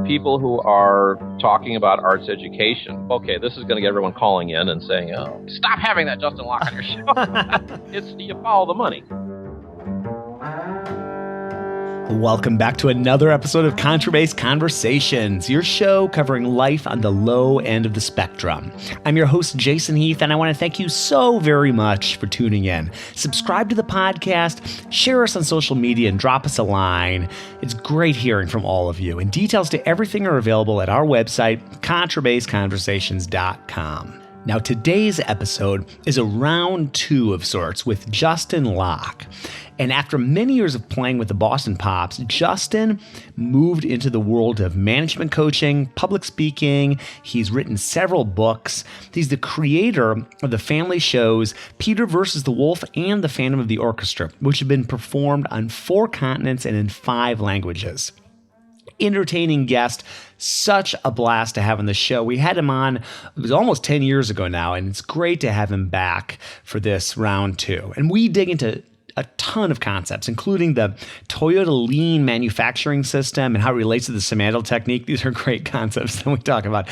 people who are talking about arts education. Okay, this is going to get everyone calling in and saying, "Oh, stop having that Justin Locke on your show." You follow the money. Welcome back to another episode of Contrabass Conversations, your show covering life on the low end of the spectrum. I'm your host, Jason Heath, and I want to thank you so very much for tuning in. Subscribe to the podcast, share us on social media, and drop us a line. It's great hearing from all of you, and details to everything are available at our website, contrabassconversations.com. Now, today's episode is a round two of sorts with Justin Locke. And after many years of playing with the Boston Pops, Justin moved into the world of management coaching, public speaking. He's written several books. He's the creator of the family shows Peter vs. the Wolf and The Phantom of the Orchestra, which have been performed on 4 continents and in 5 languages. Entertaining guest, such a blast to have on the show. We had him on, it was almost 10 years ago now, and it's great to have him back for this round two. And we dig into a ton of concepts, including the Toyota lean manufacturing system and how it relates to the Simandl technique. These are great concepts that we talk about.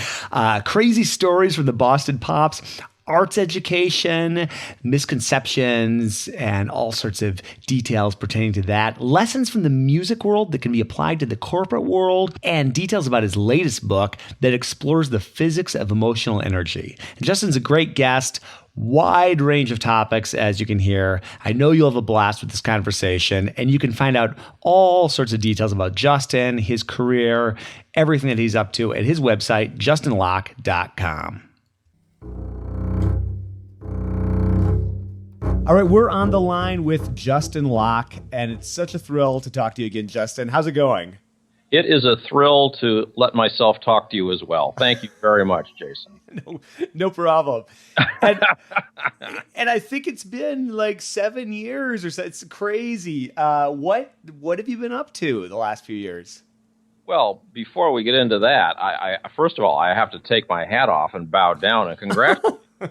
Crazy stories from the Boston Pops, arts education, misconceptions, and all sorts of details pertaining to that. Lessons from the music world that can be applied to the corporate world, and details about his latest book that explores the physics of emotional energy. And Justin's a great guest. Wide range of topics, as you can hear. I know you'll have a blast with this conversation, and you can find out all sorts of details about Justin, his career, everything that he's up to at his website, justinlocke.com. All right, we're on the line with Justin Locke, and it's such a thrill to talk to you again, Justin. How's it going? It is a thrill to let myself talk to you as well. Thank you very much, Jason. No problem. And I think it's been like 7 years or so. It's crazy. What have you been up to the last few years? Well, before we get into that, I first of all, I have to take my hat off and bow down and congratulate you.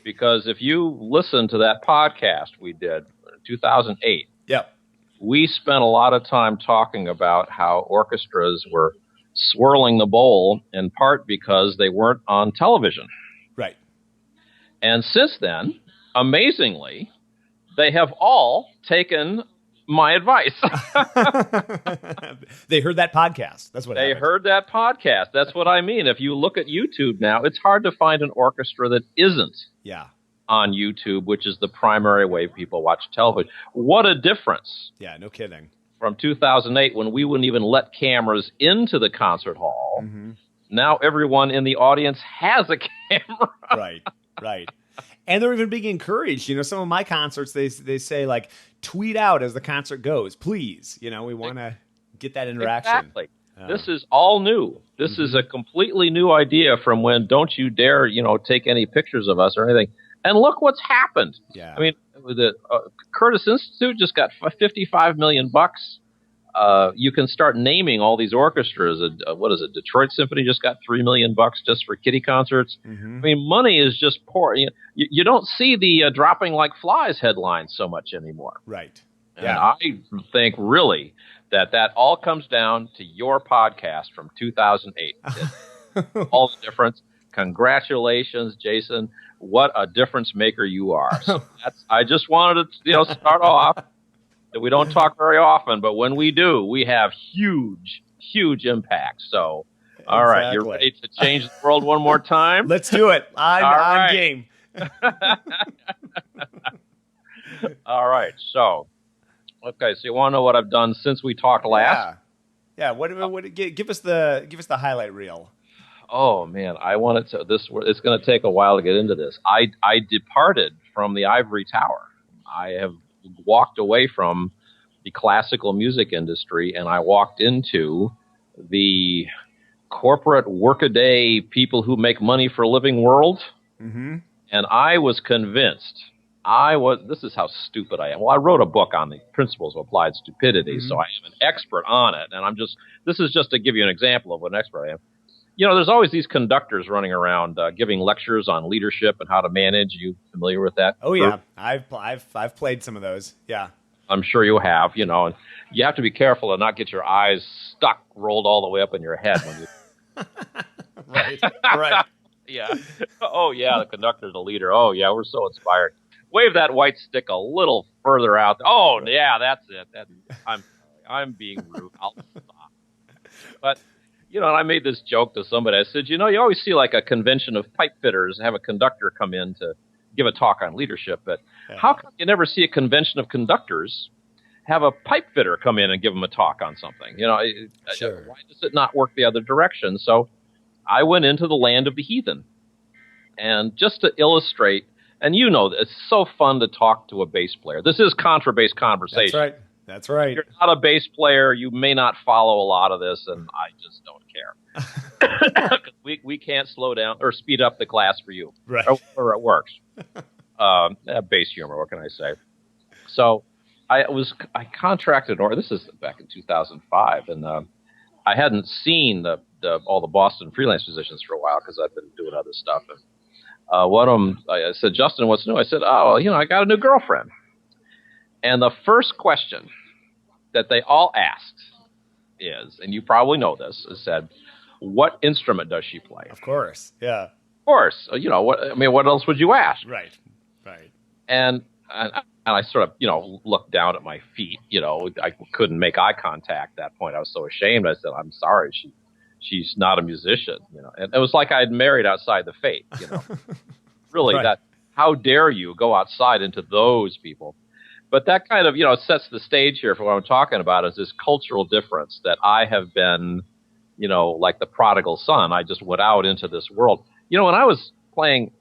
Because if you listen to that podcast we did in 2008, yep, we spent a lot of time talking about how orchestras were swirling the bowl, in part because they weren't on television. Right. And since then, amazingly, they have all taken my advice. They heard that podcast. That's what happened. They heard that podcast. That's what I mean. If you look at YouTube now, it's hard to find an orchestra that isn't on YouTube, which is the primary way people watch television. What a difference. Yeah, no kidding. From 2008, when we wouldn't even let cameras into the concert hall. Mm-hmm. Now everyone in the audience has a camera. Right. And they're even being encouraged. You know, some of my concerts, they say, like, tweet out as the concert goes, please. You know, we want to get that interaction. Exactly. This is all new. This is a completely new idea from when don't you dare, take any pictures of us or anything. And look what's happened. Yeah. I mean, the Curtis Institute just got $55 million. You can start naming all these orchestras. What is it? Detroit Symphony just got $3 million just for kiddie concerts. Mm-hmm. I mean, money is just pouring. You don't see the dropping like flies headlines so much anymore. Right. And I think really that all comes down to your podcast from 2008. All the difference. Congratulations, Jason. What a difference maker you are. So I just wanted to start off. We don't talk very often, but when we do, we have huge, huge impact. So, all right, you're ready to change the world one more time? Let's do it. I'm game. All right. So, okay. So you want to know what I've done since we talked last? Yeah. Give us the highlight reel. Oh man, I wanted to. It's going to take a while to get into this. I departed from the ivory tower. I have walked away from the classical music industry, and I walked into the corporate workaday people who make money for a living world. Mm-hmm. And I was convinced. This is how stupid I am. Well, I wrote a book on the principles of applied stupidity, so I am an expert on it. And this is just to give you an example of what an expert I am. There's always these conductors running around giving lectures on leadership and how to manage. You familiar with that? Oh yeah, I've played some of those. Yeah. I'm sure you have, and you have to be careful to not get your eyes rolled all the way up in your head when you. Right. Right. Yeah. Oh, yeah. The conductor's the leader. Oh, yeah. We're so inspired. Wave that white stick a little further out. Oh, yeah. That's it. I'm sorry. I'm being rude. I'll stop. But, I made this joke to somebody. I said, you always see like a convention of pipe fitters have a conductor come in to give a talk on leadership. But how come you never see a convention of conductors have a pipe fitter come in and give them a talk on something? Sure. Why does it not work the other direction? So I went into the land of the heathen. And just to illustrate, and it's so fun to talk to a bass player. This is contrabass conversation. That's right. If you're not a bass player, you may not follow a lot of this, and I just don't care. we can't slow down or speed up the class for you. Right. Or it works. Bass humor, what can I say? So I contracted, or this is back in 2005, and I hadn't seen all the Boston freelance musicians for a while because I've been doing other stuff. And one of them, I said, Justin, what's new? I said, I got a new girlfriend. And the first question that they all asked is, and you probably know this, is said, what instrument does she play? Of course. Yeah. Of course. What else would you ask? Right. And I sort of, looked down at my feet. I couldn't make eye contact at that point. I was so ashamed. I said, I'm sorry. She's not a musician. And it was like I had married outside the faith. Really, Right. How dare you go outside into those people? But that kind of, sets the stage here for what I'm talking about is this cultural difference that I have been, like the prodigal son. I just went out into this world. When I was playing,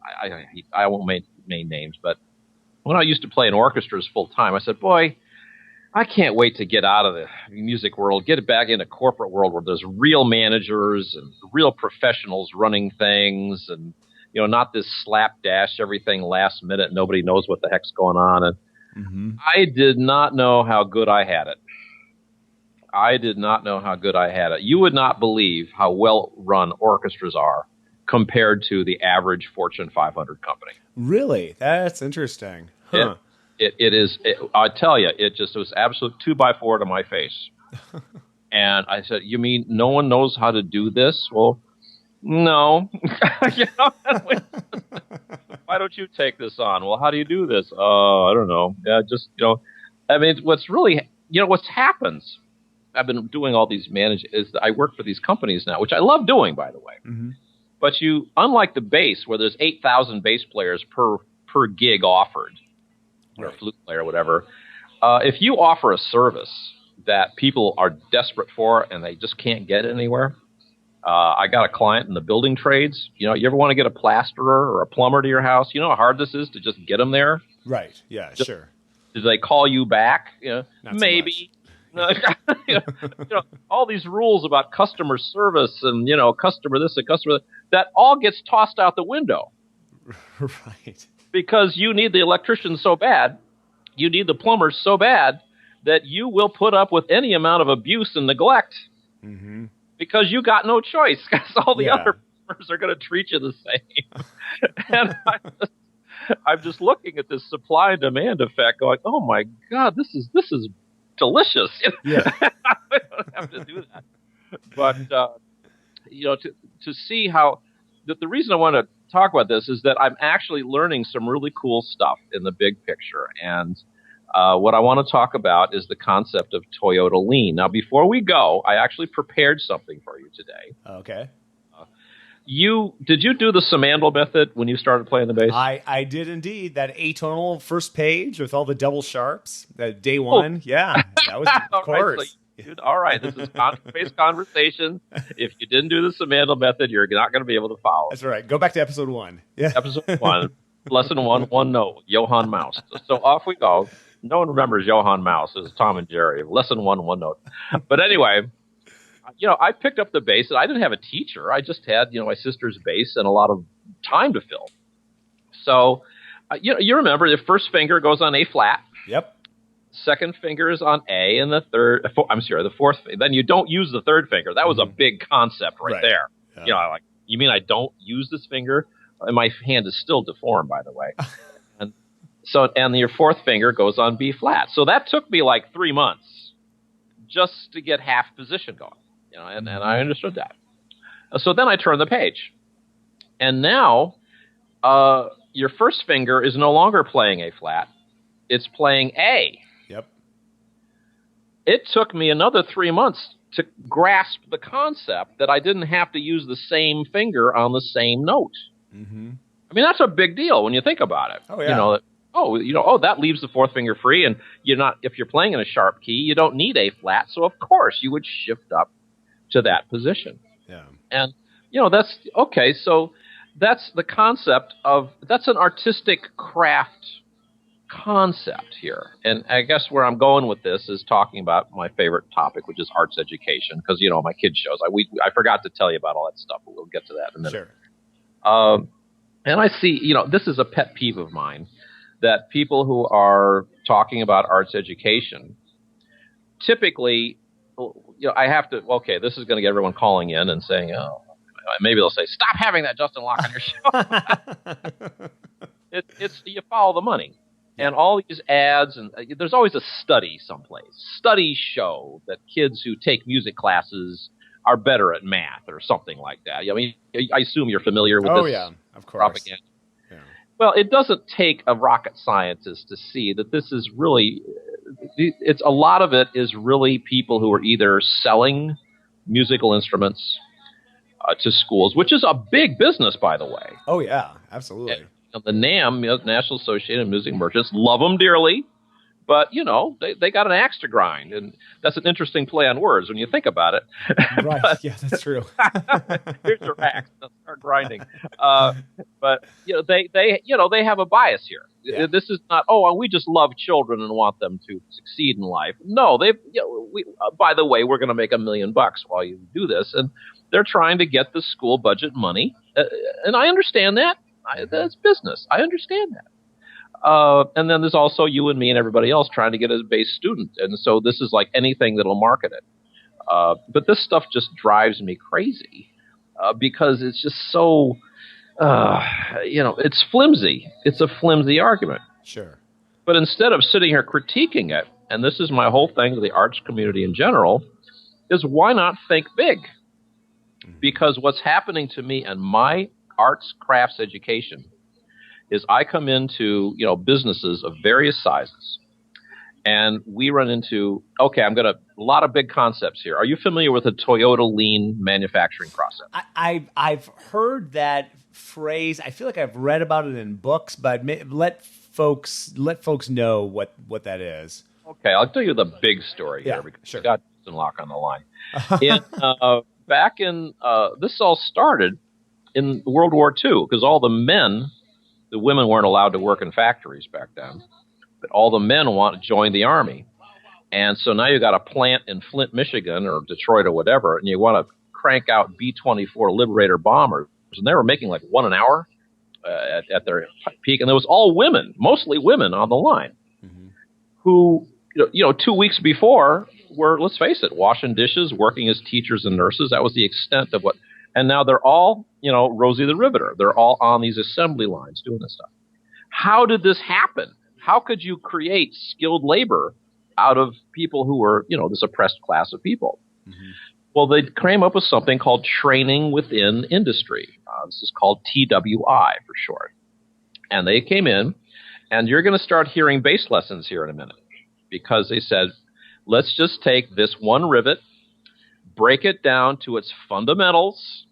I won't name names, but when I used to play in orchestras full time, I said, boy, I can't wait to get out of the music world, get back into corporate world where there's real managers and real professionals running things and, not this slapdash, everything last minute. Nobody knows what the heck's going on. And I did not know how good I had it. You would not believe how well run orchestras are compared to the average Fortune 500 company. Really? That's interesting. Huh. It is. I tell you, it was absolute 2x4 to my face. And I said, "You mean no one knows how to do this?" Well, no. Why don't you take this on? Well, how do you do this? I don't know. Yeah, just what's really what's happens. I've been doing all these is that I work for these companies now, which I love doing, by the way. Mm-hmm. But unlike the bass, where there's 8,000 bass players per gig offered. Or a flute player or whatever, if you offer a service that people are desperate for and they just can't get anywhere, I got a client in the building trades. You ever want to get a plasterer or a plumber to your house? You know how hard this is to just get them there? Right. Yeah, sure. Do they call you back? Not maybe. All these rules about customer service and, customer this and customer that all gets tossed out the window. Right. Because you need the electrician so bad, you need the plumber so bad that you will put up with any amount of abuse and neglect because you got no choice because all the other plumbers are going to treat you the same. And I'm just looking at this supply and demand effect going, oh my God, this is delicious. Yeah. I don't have to do that. But, to see how the reason I want to talk about this is that I'm actually learning some really cool stuff in the big picture. And what I want to talk about is the concept of Toyota Lean. Now, before we go, I actually prepared something for you today. Okay. Did you do the Simandl method when you started playing the bass? I did indeed. That atonal first page with all the double sharps, that day one. Yeah, that was, of course. Right, so dude, all right, this is bass conversation. If you didn't do the Simandl method, you're not going to be able to follow. That's right. Go back to episode 1. Yeah. Episode 1, lesson 1 note, Johann Mouse. So off we go. No one remembers Johann Mouse. It was Tom and Jerry. Lesson 1 note. But anyway, I picked up the bass, and I didn't have a teacher. I just had, my sister's bass and a lot of time to fill. So, you remember the first finger goes on A flat. Yep. Second finger is on A, and the fourth. Then you don't use the third finger. That was a big concept right there. Yeah. You mean I don't use this finger? And my hand is still deformed, by the way. And So, and your fourth finger goes on B flat. So that took me like 3 months just to get half position going, and I understood that. So then I turned the page, and now your first finger is no longer playing A flat; it's playing A. Yep. It took me another 3 months to grasp the concept that I didn't have to use the same finger on the same note. Mm-hmm. I mean, that's a big deal when you think about it. Oh yeah. That leaves the fourth finger free, and if you're playing in a sharp key, you don't need A flat, so of course you would shift up to that position. Yeah. And that's okay. So that's the concept that's an artistic craft concept here. And I guess where I'm going with this is talking about my favorite topic, which is arts education, because my kids shows. I forgot to tell you about all that stuff, but we'll get to that in a minute. Sure. And I see, this is a pet peeve of mine, that people who are talking about arts education, typically, I have to, okay, this is going to get everyone calling in and saying, oh, maybe they'll say, stop having that Justin Locke on your show. It's you follow the money. And all these ads, and there's always a study someplace. Studies show that kids who take music classes are better at math or something like that. I mean, I assume you're familiar with this. Oh, yeah, of course. Propaganda. Yeah. Well, it doesn't take a rocket scientist to see that this is really, a lot of it is really people who are either selling musical instruments to schools, which is a big business, by the way. Oh, yeah, absolutely. And the NAM, National Association of Music Merchants, love them dearly, but, they got an axe to grind, and that's an interesting play on words when you think about it. Right, yeah, that's true. Here's your axe, start grinding. But, they have a bias here. Yeah. This is not, we just love children and want them to succeed in life. No, by the way, we're going to make $1 million while you do this, and they're trying to get the school budget money, and I understand that. That's business. I understand that. And then there's also you and me and everybody else trying to get a base student. And so this is like anything that'll market it. But this stuff just drives me crazy because it's just so, it's flimsy. It's a flimsy argument. Sure. But instead of sitting here critiquing it, and this is my whole thing to the arts community in general, is why not think big? Because what's happening to me and my arts crafts education is I come into businesses of various sizes, and we run into a lot of big concepts here. Are you familiar with the Toyota lean manufacturing process? I've heard that phrase. I feel like I've read about it in books, but let folks know what that is. Okay, I'll tell you the big story here because sure. we got Justin Locke on the line. Back in this all started in World War II, because all the women weren't allowed to work in factories back then, but all the men joined the army. And so now you got a plant in Flint, Michigan, or Detroit or whatever, and you want to crank out B-24 Liberator bombers. And they were making like one an hour at their peak. And there was all women, mostly women on the line, who, 2 weeks before were, let's face it, washing dishes, working as teachers and nurses. That was the extent of what. And now they're all, Rosie the Riveter. They're all on these assembly lines doing this stuff. How did this happen? How could you create skilled labor out of people who were, this oppressed class of people? Mm-hmm. Well, they came up with something called training within industry. This is called TWI for short. And they came in, and you're going to start hearing bass lessons here in a minute, because they said, let's just take this one rivet, break it down to its fundamentals.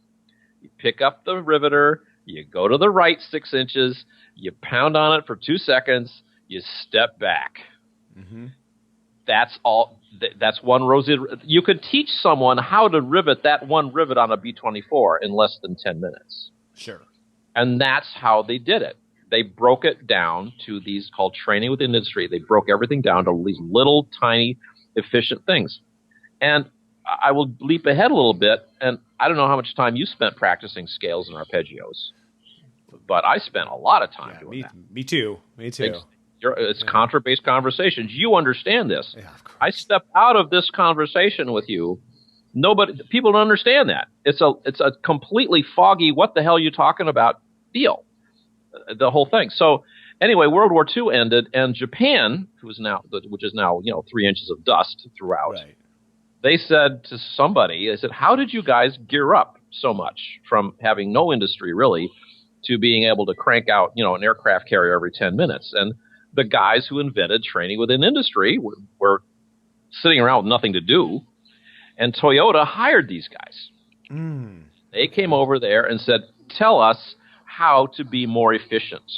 You pick up the riveter, you go to the right 6 inches, you pound on it for 2 seconds, you step back. Mm-hmm. That's all. That's one Rosie. You could teach someone how to rivet that one rivet on a B-24 in less than 10 minutes. Sure. And that's how they did it. They broke it down to these called training within industry. They broke everything down to these little, tiny, efficient things. And I will leap ahead a little bit, and I don't know how much time you spent practicing scales and arpeggios, but I spent a lot of time doing that. Me too. It's contra-bass conversations. You understand this. Yeah, of course. I step out of this conversation with you. People don't understand that. It's a completely foggy, what the hell are you talking about deal, the whole thing. So Anyway, World War II ended, and Japan, which is now 3 inches of dust throughout, Right. they said to somebody, they said, "How did you guys gear up so much from having no industry really to being able to crank out an aircraft carrier every 10 minutes?" And the guys who invented training within industry were sitting around with nothing to do, and Toyota hired these guys. They came over there and said, "Tell us how to be more efficient."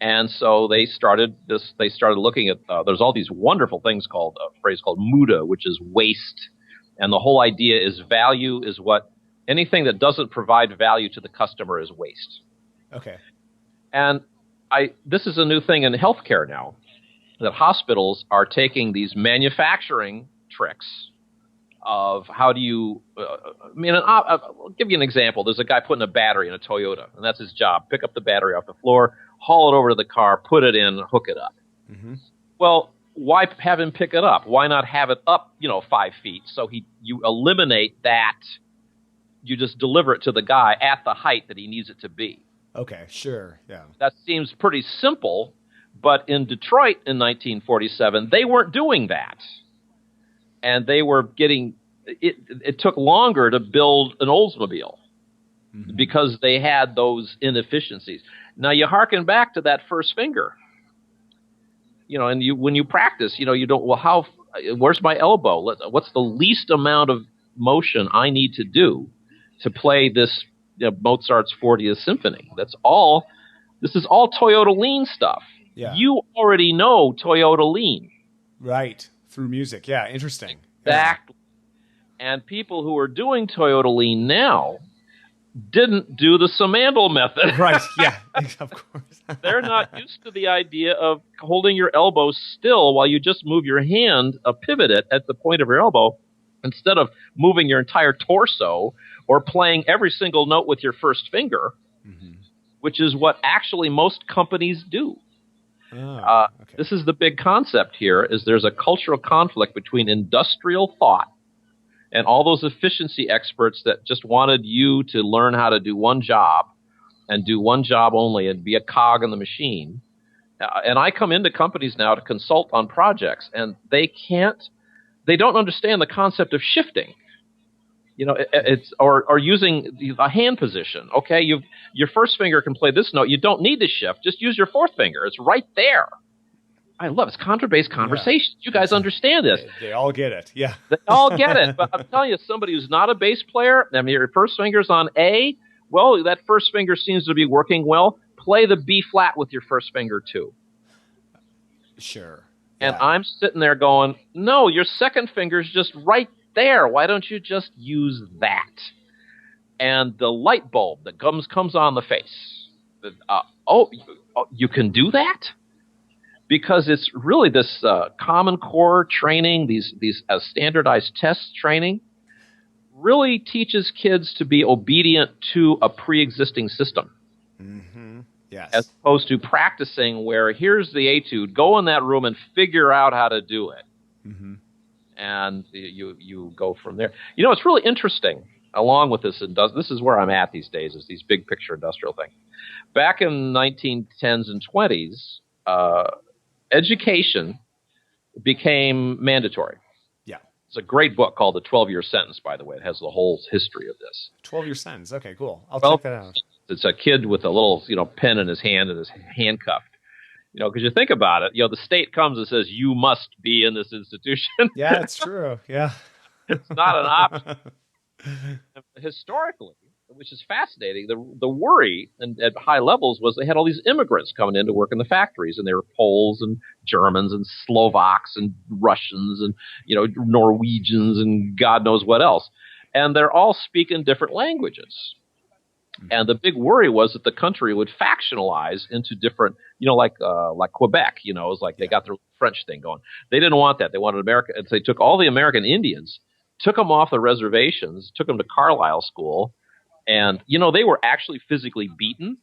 And so they started looking at, there's all these wonderful things called, a phrase called muda, which is waste. And the whole idea is value is anything that doesn't provide value to the customer is waste. Okay. And this is a new thing in healthcare now, that hospitals are taking these manufacturing tricks of how do you, I'll give you an example. There's a guy putting a battery in a Toyota, and that's his job. Pick up the battery off the floor, haul it over to the car, put it in, hook it up. Mm-hmm. Well, why have him pick it up? Why not have it up, 5 feet? So you eliminate that. You just deliver it to the guy at the height that he needs it to be. Okay, sure, yeah. That seems pretty simple, but in Detroit in 1947, they weren't doing that. And they were getting it took longer to build an Oldsmobile because they had those inefficiencies. Now you hearken back to that first finger, and when you practice, you don't. Well, where's my elbow? What's the least amount of motion I need to do to play this Mozart's 40th Symphony? This is all Toyota Lean stuff. Yeah. You already know Toyota Lean, right? Through music. Yeah, interesting. Exactly. Yeah. And people who are doing Toyota Lean now didn't do the Simandl method. Right, yeah, of course. They're not used to the idea of holding your elbow still while you just move your hand, pivot it at the point of your elbow, instead of moving your entire torso or playing every single note with your first finger, which is what actually most companies do. Okay. This is the big concept here, is there's a cultural conflict between industrial thought and all those efficiency experts that just wanted you to learn how to do one job and do one job only and be a cog in the machine. And I come into companies now to consult on projects, and they don't understand the concept of shifting. It's or using a hand position. Okay, your first finger can play this note. You don't need to shift. Just use your fourth finger. It's right there. I love it. It's contra-based conversation. Yeah. You guys understand this. They all get it. Yeah. They all get it. But I'm telling you, somebody who's not a bass player, your first finger's on A, well, that first finger seems to be working well. Play the B flat with your first finger too. Sure. And I'm sitting there going, no, your second finger's just right there. Why don't you just use that? And the light bulb that comes on the face. You can do that? Because it's really this Common Core training, these standardized test training, really teaches kids to be obedient to a pre-existing system. Mm-hmm. Yes. As opposed to practicing where here's the etude, go in that room and figure out how to do it. Mm-hmm. And you go from there. It's really interesting, along with this, this is where I'm at these days, is these big picture industrial things. Back in 1910s and 20s, education became mandatory. Yeah. It's a great book called The 12-Year Sentence, by the way. It has the whole history of this. 12-Year Sentence. Okay, cool. I'll check that out. It's a kid with a little, pen in his hand and is handcuffed. Because you think about it, the state comes and says, you must be in this institution. Yeah, it's true. Yeah. It's not an option. Historically, which is fascinating, the worry at high levels was they had all these immigrants coming in to work in the factories, and they were Poles and Germans and Slovaks and Russians and, Norwegians and God knows what else. And they're all speaking different languages. And the big worry was that the country would factionalize into different, like Quebec, it was like they got their French thing going. They didn't want that. They wanted America. And so they took all the American Indians, took them off the reservations, took them to Carlisle School. And, they were actually physically beaten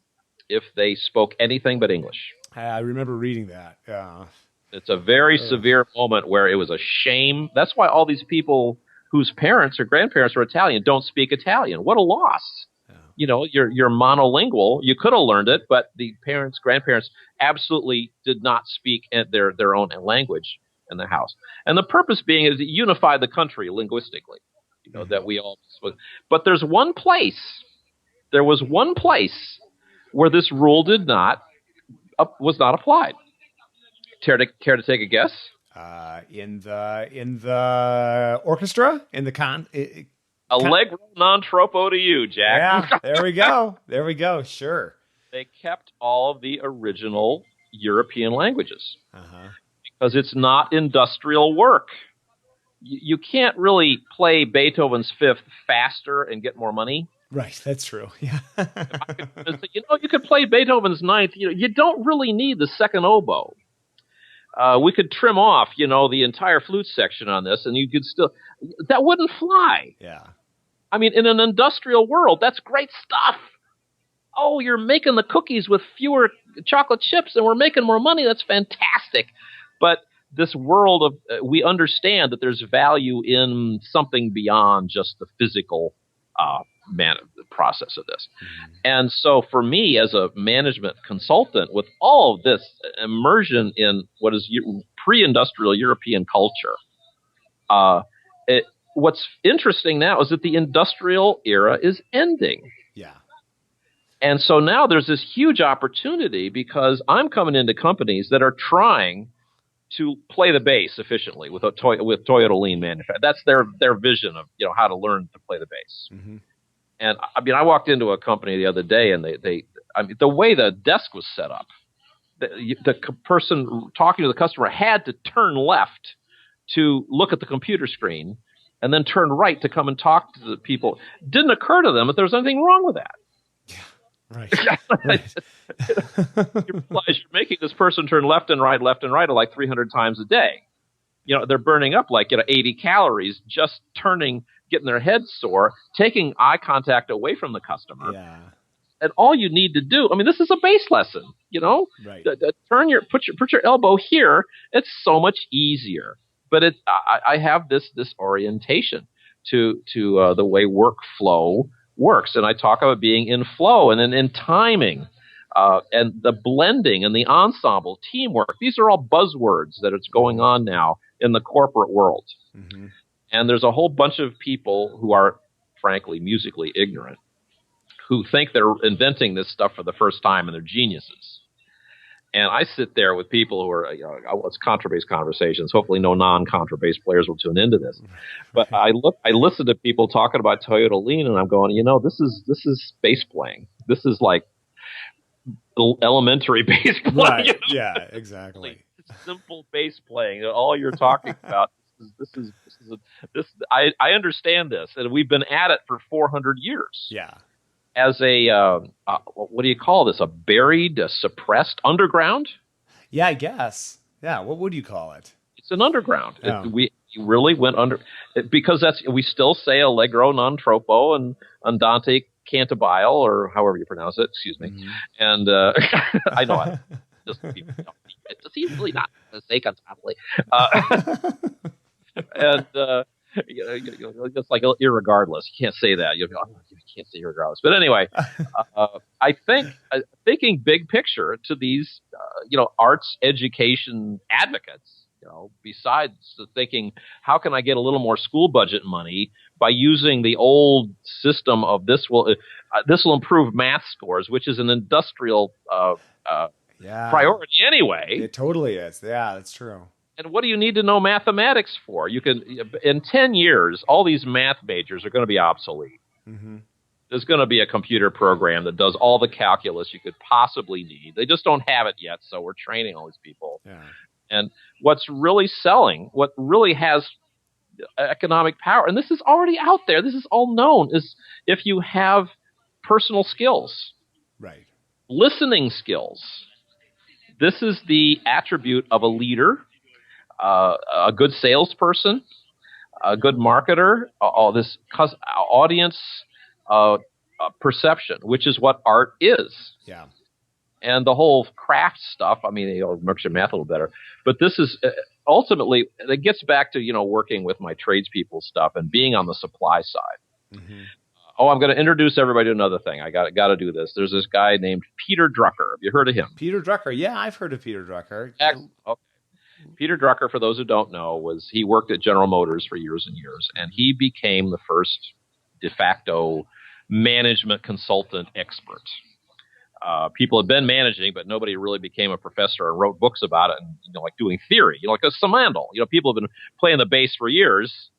if they spoke anything but English. I remember reading that. Yeah. It's a very severe moment where it was a shame. That's why all these people whose parents or grandparents were Italian don't speak Italian. What a loss. you're monolingual. You could have learned it, but the parents, grandparents absolutely did not speak their own language in the house. And the purpose being is to unify the country linguistically, that we all spoke. But there was one place where this rule was not applied. Care to take a guess? In the orchestra, in the Allegro non troppo to you, Jack. Yeah, there we go. There we go. Sure. They kept all of the original European languages because it's not industrial work. You can't really play Beethoven's Fifth faster and get more money. Right, that's true. Yeah. You could play Beethoven's Ninth. You don't really need the second oboe. We could trim off, the entire flute section on this, and you could still. That wouldn't fly. Yeah. I mean, in an industrial world, that's great stuff. Oh, you're making the cookies with fewer chocolate chips, and we're making more money. That's fantastic. But this world of we understand that there's value in something beyond just the physical the process of this. Mm-hmm. And so for me as a management consultant with all of this immersion in what is pre-industrial European culture, what's interesting now is that the industrial era is ending. Yeah. And so now there's this huge opportunity because I'm coming into companies that are trying to play the bass efficiently with Toyota Lean manufacturing. That's their vision of how to learn to play the bass. Mm-hmm. And I mean, I walked into a company the other day, and the way the desk was set up, the person talking to the customer had to turn left to look at the computer screen, and then turn right to come and talk to the people. It didn't occur to them that there was anything wrong with that. Right. You realize you're making this person turn left and right like 300 times a day. They're burning up like 80 calories just getting their head sore, taking eye contact away from the customer. Yeah. And all you need to do, I mean, this is a bass lesson, Right. Put your elbow here. It's so much easier. But I have this orientation to the way workflow works. And I talk about being in flow and then in timing, and the blending and the ensemble teamwork. These are all buzzwords that it's going on now in the corporate world. Mm-hmm. And there's a whole bunch of people who are, frankly, musically ignorant, who think they're inventing this stuff for the first time, and they're geniuses. And I sit there with people who are, it's contrabass conversations. Hopefully no non-contrabass players will tune into this. But I listen to people talking about Toyota Lean, and I'm going, this is bass playing. This is like elementary bass playing. Right. Yeah, exactly. Simple bass playing. All you're talking about. I understand this, and we've been at it for 400 years. Yeah. As what do you call this? A buried, suppressed underground? Yeah, I guess. Yeah. What would you call it? It's an underground. Yeah. We really went under because we still say Allegro non troppo and Andante cantabile, or however you pronounce it. Excuse me. Mm-hmm. And I know it's really not a mistake on and it's like irregardless. You can't say that. You can't say irregardless. But anyway, I think thinking big picture to these arts education advocates. Besides thinking how can I get a little more school budget money by using the old system of this will improve math scores, which is an industrial priority anyway. It totally is. Yeah, that's true. And what do you need to know mathematics for? In 10 years, all these math majors are going to be obsolete. Mm-hmm. There's going to be a computer program that does all the calculus you could possibly need. They just don't have it yet, so we're training all these people. Yeah. And what's really selling, what really has economic power, and this is already out there, this is all known, is if you have personal skills. Right. Listening skills. This is the attribute of a leader. A good salesperson, a good marketer, all this audience perception, which is what art is. Yeah. And the whole craft stuff, I mean, it makes your math a little better. But this is ultimately, it gets back to, working with my tradespeople stuff and being on the supply side. Mm-hmm. Oh, I'm going to introduce everybody to another thing. I got to do this. There's this guy named Peter Drucker. Have you heard of him? Peter Drucker. Yeah, I've heard of Peter Drucker. Excellent. Okay. Peter Drucker, for those who don't know, he worked at General Motors for years and years, and he became the first de facto management consultant expert. People had been managing, but nobody really became a professor and wrote books about it, and like doing theory. Like a Simandl. People have been playing the bass for years,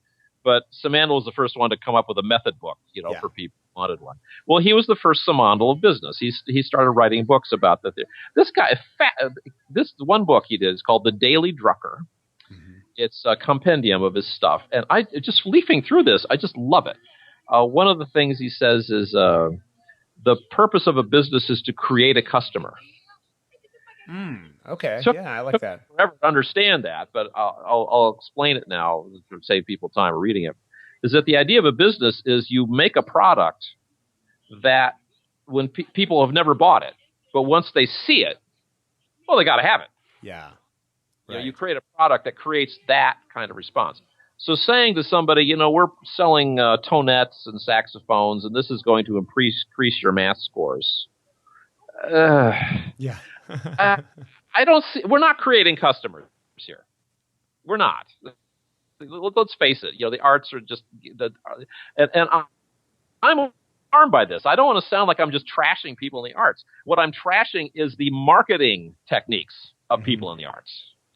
but Simandl was the first one to come up with a method book. For people who wanted one. Well, he was the first Simandl of business. He started writing books about that. This guy, this one book he did is called The Daily Drucker. Mm-hmm. It's a compendium of his stuff, and I just leafing through this, I just love it. One of the things he says is the purpose of a business is to create a customer. Okay. I like that. Forever to understand that, but I'll explain it now to save people time reading it. Is that the idea of a business is you make a product that when people have never bought it, but once they see it, well, they got to have it. Yeah. Right. You create a product that creates that kind of response. So saying to somebody, we're selling tonettes and saxophones, and this is going to increase your math scores. Yeah. I don't see. We're not creating customers here. We're not. Let's face it. The arts are just and I'm harmed by this. I don't want to sound like I'm just trashing people in the arts. What I'm trashing is the marketing techniques of people in the arts.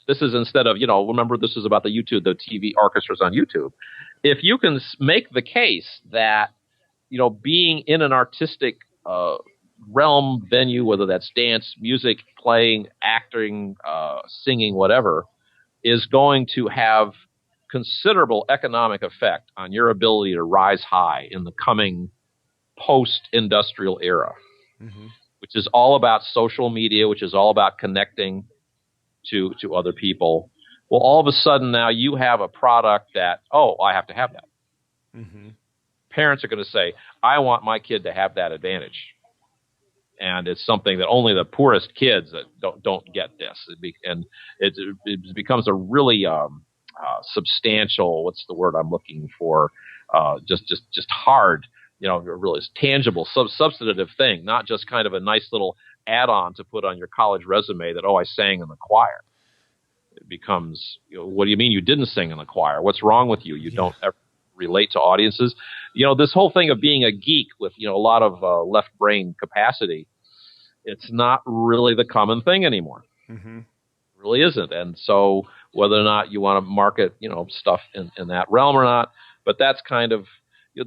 This is instead of, remember this is about the TV orchestras on YouTube. If you can make the case that, being in an artistic realm, venue, whether that's dance, music, playing, acting, singing, whatever, is going to have considerable economic effect on your ability to rise high in the coming post-industrial era, which is all about social media, which is all about connecting to other people. Well, all of a sudden now you have a product that, I have to have that. Parents are going to say, I want my kid to have that advantage. And it's something that only the poorest kids that don't get this. It becomes a really substantial, what's the word I'm looking for, just hard, really tangible, substantive thing, not just kind of a nice little add-on to put on your college resume that, I sang in the choir. It becomes, what do you mean you didn't sing in the choir? What's wrong with you? You don't ever relate to audiences. This whole thing of being a geek with, a lot of left brain capacity, it's not really the common thing anymore. It really isn't. And so whether or not you want to market, stuff in that realm or not, but that's kind of,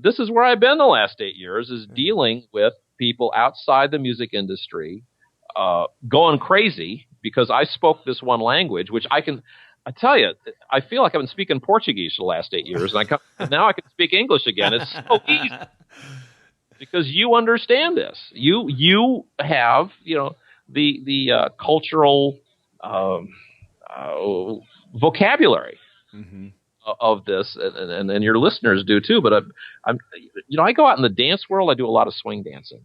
this is where I've been the last 8 years, is dealing with people outside the music industry going crazy because I spoke this one language, which I tell you, I feel like I've been speaking Portuguese for the last 8 years, and now I can speak English again. It's so easy because you understand this. You have, the cultural vocabulary of this, and your listeners do too. But I go out in the dance world. I do a lot of swing dancing.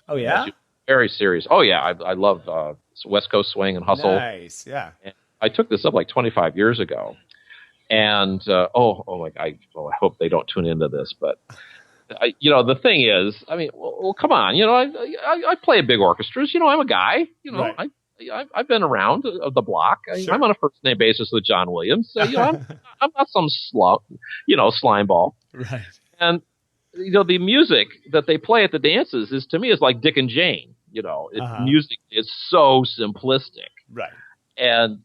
Oh yeah, very serious. Oh yeah, I love West Coast swing and hustle. Nice, yeah. And I took this up like 25 years ago, and I hope they don't tune into this, but. The thing is, well, come on, I play in big orchestras. I'm a guy. Right. I've been around the block. Sure. I'm on a first name basis with John Williams. So, I'm not some slime ball. Right. And the music that they play at the dances is to me is like Dick and Jane. Music is so simplistic. Right. And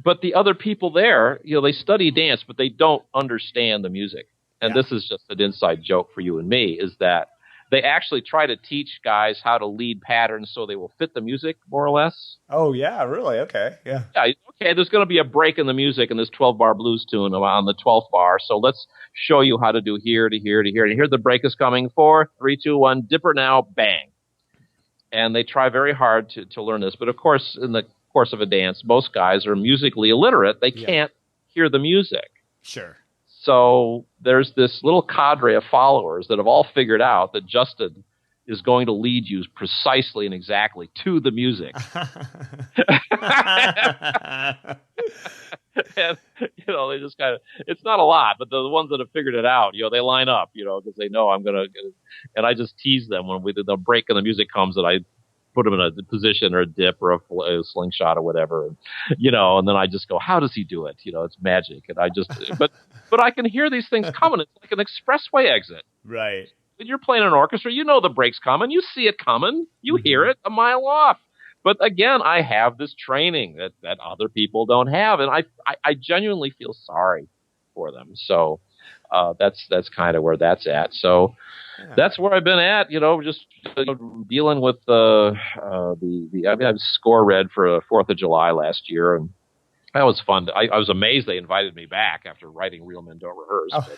but the other people there, they study dance, but they don't understand the music. And this is just an inside joke for you and me, is that they actually try to teach guys how to lead patterns so they will fit the music more or less. Oh, yeah, really? Okay, yeah. Yeah, okay, there's going to be a break in the music in this 12-bar blues tune on the 12th bar, so let's show you how to do here to here to here. And here the break is coming. 4, 3, 2, 1, dipper now, bang. And they try very hard to learn this. But, of course, in the course of a dance, most guys are musically illiterate. They can't hear the music. Sure. So there's this little cadre of followers that have all figured out that Justin is going to lead you precisely and exactly to the music. And, they just kind of, it's not a lot, but the ones that have figured it out, they line up, because they know I'm going to, and I just tease them when the break in the music comes, that I put them in a position or a dip or a slingshot or whatever, and then I just go, how does he do it? It's magic. And I just, but I can hear these things coming. It's like an expressway exit. Right. When you're playing an orchestra, the break's coming. You see it coming. You hear it a mile off. But again, I have this training that other people don't have, and I genuinely feel sorry for them. So that's kind of where that's at. So that's where I've been at. Just dealing with I score read for 4th of July last year, and that was fun. I was amazed they invited me back after writing Real Men Don't Rehearse. Oh.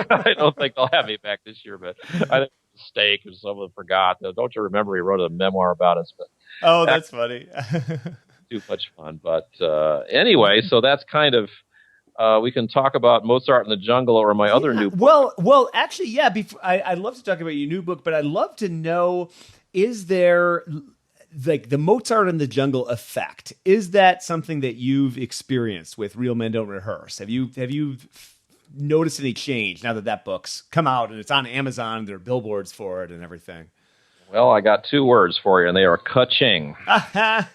I don't think they'll have me back this year, but I think it's a mistake because someone forgot. Don't you remember he wrote a memoir about us? But that's funny. Too much fun. But anyway, so that's kind of we can talk about Mozart in the Jungle or my other new book. Well, actually, yeah. I'd love to talk about your new book, but I'd love to know: is there like the Mozart in the Jungle effect? Is that something that you've experienced with Real Men Don't Rehearse? Have you noticed any change now that book's come out and it's on Amazon? There are billboards for it and everything. Well, I got 2 words for you, and they are ka-ching. I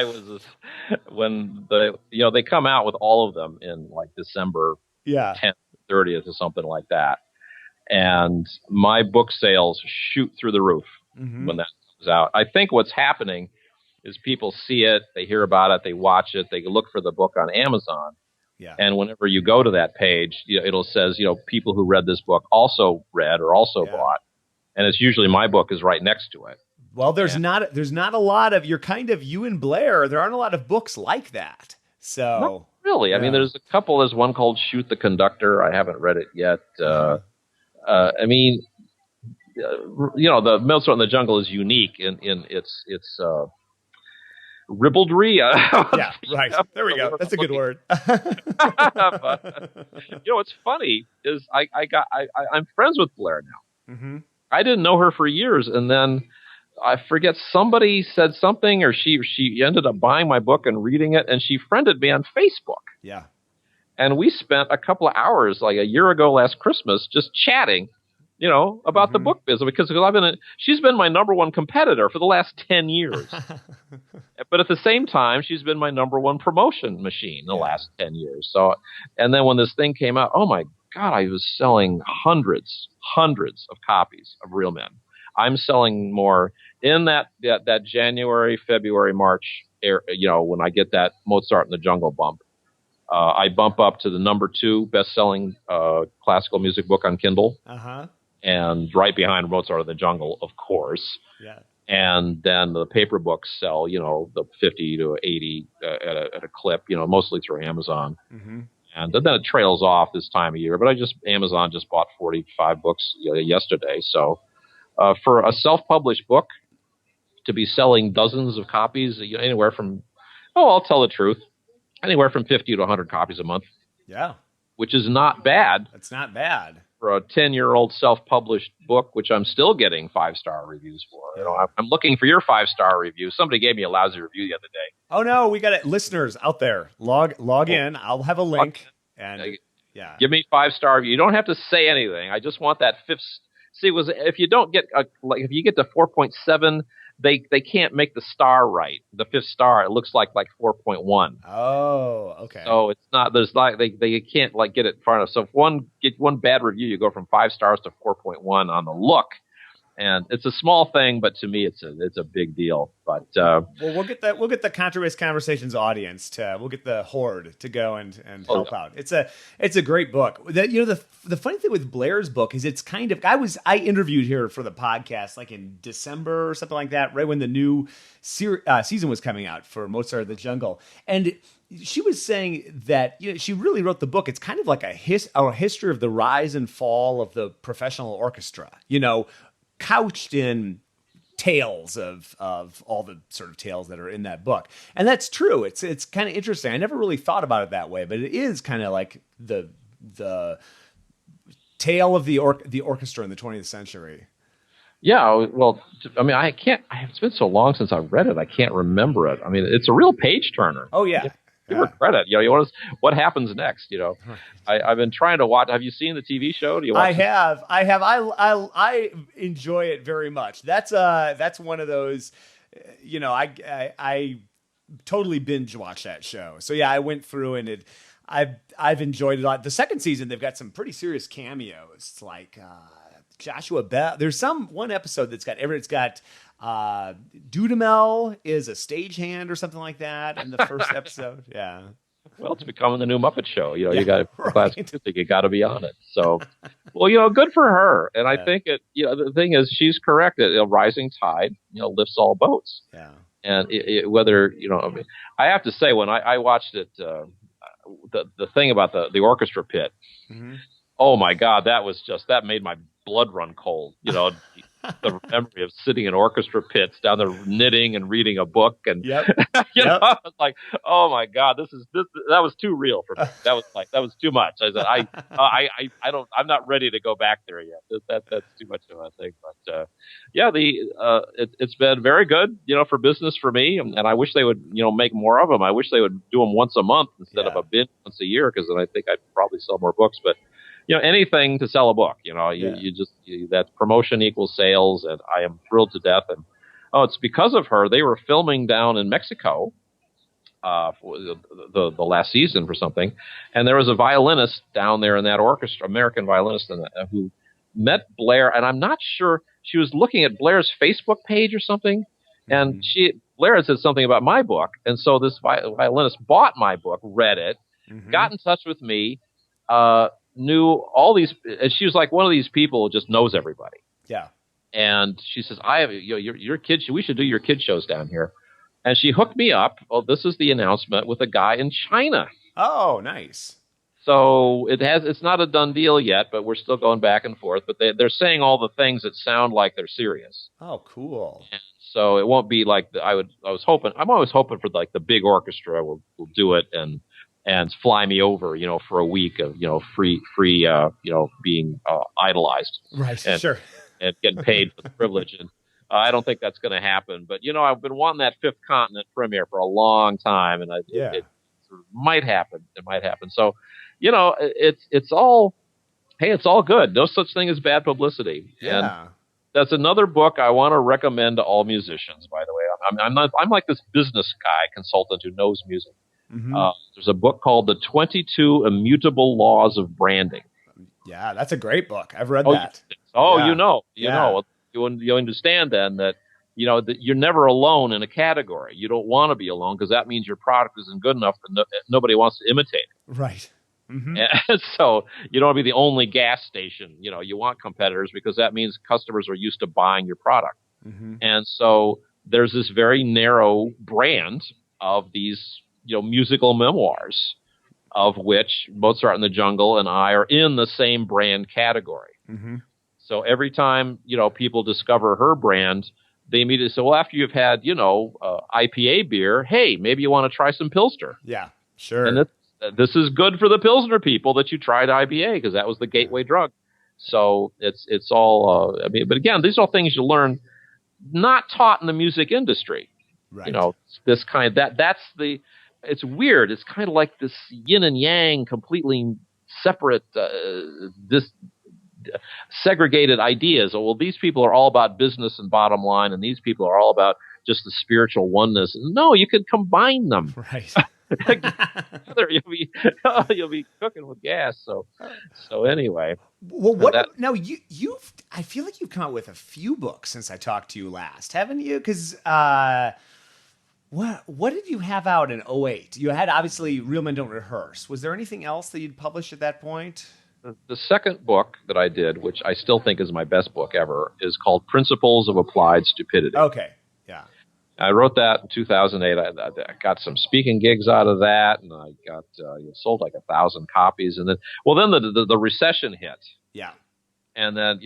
was when they come out with all of them in like December 10th, 30th, or something like that, and my book sales shoot through the roof when that comes out. I think what's happening is people see it, they hear about it, they watch it, they look for the book on Amazon. Yeah. And whenever you go to that page, it'll says, people who read this book also read or also bought. And it's usually my book is right next to it. Well, there's not a lot of, you and Blair, there aren't a lot of books like that. So not really. I mean, there's a couple. There's one called Shoot the Conductor. I haven't read it yet. I mean, the Mozart in the Jungle is unique in its ribaldry. Yeah, right. There we go. That's a good word. But, what's funny is I'm friends with Blair now. Mm-hmm. I didn't know her for years, and then I forget somebody said something, or she ended up buying my book and reading it, and she friended me on Facebook. Yeah. And we spent a couple of hours, like a year ago last Christmas, just chatting, about the book business, because she's been my number one competitor for the last 10 years. But at the same time, she's been my number one promotion machine the last 10 years. So, and then when this thing came out, oh my God, I was selling hundreds of copies of Real Men. I'm selling more in that January, February, March, when I get that Mozart in the Jungle bump. I bump up to the number 2 best-selling classical music book on Kindle. Uh-huh. And right behind Mozart in the Jungle, of course. Yeah. And then the paper books sell, the 50 to 80 at a clip, mostly through Amazon. Mm-hmm. And then it trails off this time of year. But Amazon just bought 45 books yesterday. So for a self-published book to be selling dozens of copies, anywhere from, I'll tell the truth, anywhere from 50 to 100 copies a month. Yeah. Which is not bad. It's not bad. For a 10-year-old self-published book, which I'm still getting 5-star reviews for. I'm looking for your 5-star review. Somebody gave me a lousy review the other day. Oh no, we got it. Listeners out there, log in. I'll have a link. And yeah, give me 5-star review. You don't have to say anything. I just want that 5th. See, if you don't get if you get to 4.7, they can't make the star right. The 5th star, it looks like 4.1. Oh, okay. So it's not. There's they can't get it far enough. So if get one bad review, you go from 5 stars to 4.1 on the look. And it's a small thing, but to me, it's a big deal. But we'll get the Contra-Race Conversations audience we'll get the horde to go and help out. It's a great book. The funny thing with Blair's book is it's kind of I interviewed her for the podcast like in December or something like that, right when the new season was coming out for Mozart in the Jungle, and she was saying that she really wrote the book. It's kind of like a history of the rise and fall of the professional orchestra. Couched in tales of all the sort of tales that are in that book. And that's true. It's kind of interesting. I never really thought about it that way, but it is kind of like the tale of the orchestra in the 20th century. Yeah, well, I mean, I can't. It's been so long since I've read it. I can't remember it. I mean, it's a real page turner. Oh yeah, Give her yeah. credit. You want what happens next? Right. I've been trying to watch. Have you seen the TV show? Do you I watch this? have, I have, I enjoy it very much. That's one of those, I totally binge watch that show. So yeah, I went through and I've enjoyed it a lot. The second season, they've got some pretty serious cameos, like Joshua Bell. There's one episode it's got Dudamel is a stagehand or something like that in the first episode. Yeah. Well, it's becoming the new Muppet Show. Yeah, you got right. classic music. You got to be on it. So, well, good for her. And I Yeah. think the thing is, she's correct. That rising tide, lifts all boats. Yeah. And whether I mean, I have to say, when I watched it, the thing about the orchestra pit. Mm-hmm. Oh my God, that made my blood run cold. The memory of sitting in orchestra pits down there knitting and reading a book, and Yep. I was like, oh my God, that was too real for me. That was too much. I said, I'm not ready to go back there yet. That's too much of a thing. But yeah, it's been very good, for business for me, and I wish they would, make more of them. I wish they would do them once a month instead of a binge once a year, because then I think I'd probably sell more books. But anything to sell a book, that promotion equals sales, and I am thrilled to death. And it's because of her. They were filming down in Mexico for the last season for something, and there was a violinist down there in that orchestra, American violinist, who met Blair, and I'm not sure, she was looking at Blair's Facebook page or something, and Blair had said something about my book, and so this violinist bought my book, read it, got in touch with me, knew all these, and she was like one of these people who just knows everybody. Yeah. And she says, I have your kids, we should do your kid shows down here. And she hooked me up. Oh, this is the announcement, with a guy in China. Oh, nice. So it's not a done deal yet, but we're still going back and forth. But they're saying all the things that sound like they're serious. Oh, cool. And so it won't be like I'm always hoping for like the big orchestra will do it and fly me over, for a week of, free, being idolized. Right. And, sure. And getting paid for the privilege. And I don't think that's going to happen. But, I've been wanting that Fifth Continent premiere for a long time, and it sort of might happen. It might happen. So, it's all good. No such thing as bad publicity. Yeah. And that's another book I want to recommend to all musicians, by the way. I'm like this business guy consultant who knows music. Mm-hmm. There's a book called The 22 Immutable Laws of Branding. Yeah, that's a great book. I've read that. Oh, yeah. You understand then that, that you're never alone in a category. You don't want to be alone, because that means your product isn't good enough that nobody wants to imitate it. Right. Mm-hmm. And so you don't want to be the only gas station. You want competitors, because that means customers are used to buying your product. Mm-hmm. And so there's this very narrow brand of these, musical memoirs, of which Mozart in the Jungle and I are in the same brand category. Mm-hmm. So every time, people discover her brand, they immediately say, well, after you've had, IPA beer, hey, maybe you want to try some Pilsner. Yeah, sure. And this is good for the Pilsner people that you tried IPA, because that was the gateway drug. So it's all, but again, these are all things you learn, not taught in the music industry. Right. This kind of, it's weird. It's kind of like this yin and yang, completely separate, segregated ideas. Well, these people are all about business and bottom line, and these people are all about just the spiritual oneness. No, you could combine them. Right. You'll be cooking with gas. So anyway. Well, now you've I feel like you've come out with a few books since I talked to you last, haven't you? Because what did you have out in 2008? You had, obviously, Real Men Don't Rehearse. Was there anything else that you'd published at that point? The second book that I did, which I still think is my best book ever, is called Principles of Applied Stupidity. Okay, yeah. I wrote that in 2008. I got some speaking gigs out of that, and I got sold like 1,000 copies. And then the recession hit. Yeah. And then,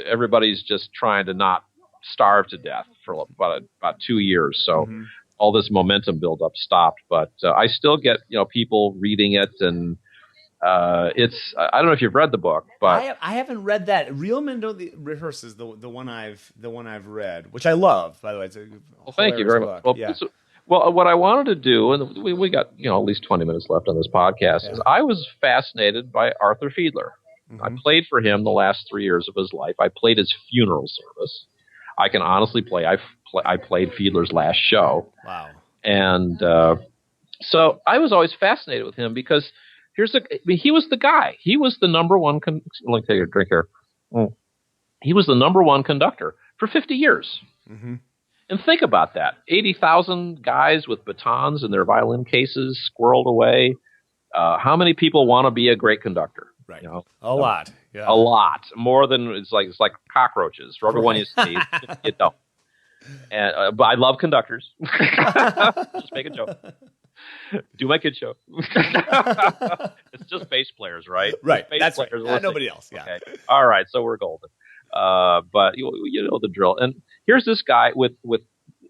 everybody's just trying to not starve to death for about 2 years. So all this momentum buildup stopped. But I still get, people reading it, and I don't know if you've read the book, but I haven't read that. Real Men Don't Rehearse is the one I've read, which I love. By the way, it's a thank you very book. much. Yeah. Well, what I wanted to do, and we got at least 20 minutes left on this podcast, is I was fascinated by Arthur Fiedler. Mm-hmm. I played for him the last 3 years of his life. I played his funeral service. I can honestly play. I played Fiedler's last show. Wow. And so I was always fascinated with him because he was the guy. He was the number one. Let me take a drink here. He was the number one conductor for 50 years. Mm-hmm. And think about that. 80,000 guys with batons in their violin cases squirreled away. How many people want to be a great conductor? Right. A lot. Yeah. A lot. More than it's like cockroaches. For every one you see, you don't. And but I love conductors. Just make a joke. Do my kid show. It's just bass players, right? Right. Bass players. Nobody else. Yeah. Okay. All right. So we're golden. But you know the drill. And here's this guy with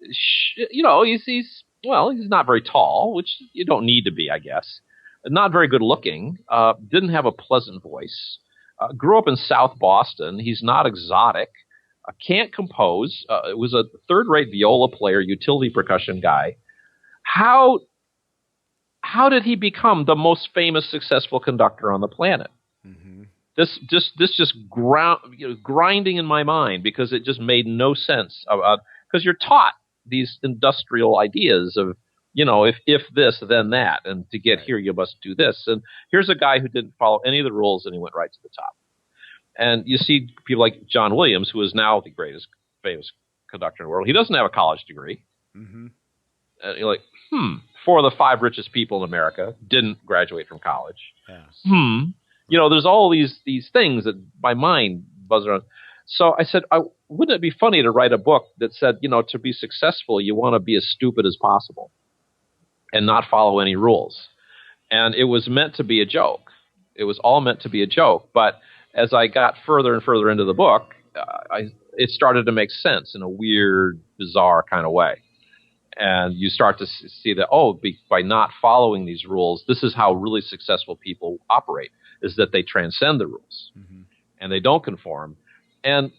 he's not very tall, which you don't need to be, I guess. Not very good looking. Didn't have a pleasant voice. Grew up in South Boston. He's not exotic. Can't compose. Was a third-rate viola player, utility percussion guy. How did he become the most famous, successful conductor on the planet? Mm-hmm. This just grinding in my mind because it just made no sense. Because you're taught these industrial ideas of, if this, then that, and to get here you must do this. And here's a guy who didn't follow any of the rules, and he went right to the top. And you see people like John Williams, who is now the greatest famous conductor in the world. He doesn't have a college degree. Mm-hmm. And you're like, 4 of the 5 richest people in America didn't graduate from college. Yeah. There's all these things that my mind buzzes around. So I said, wouldn't it be funny to write a book that said, to be successful, you want to be as stupid as possible and not follow any rules. And it was meant to be a joke. It was all meant to be a joke. But as I got further and further into the book, it started to make sense in a weird, bizarre kind of way. And you start to see that, by not following these rules, this is how really successful people operate, is that they transcend the rules. Mm-hmm. And they don't conform. And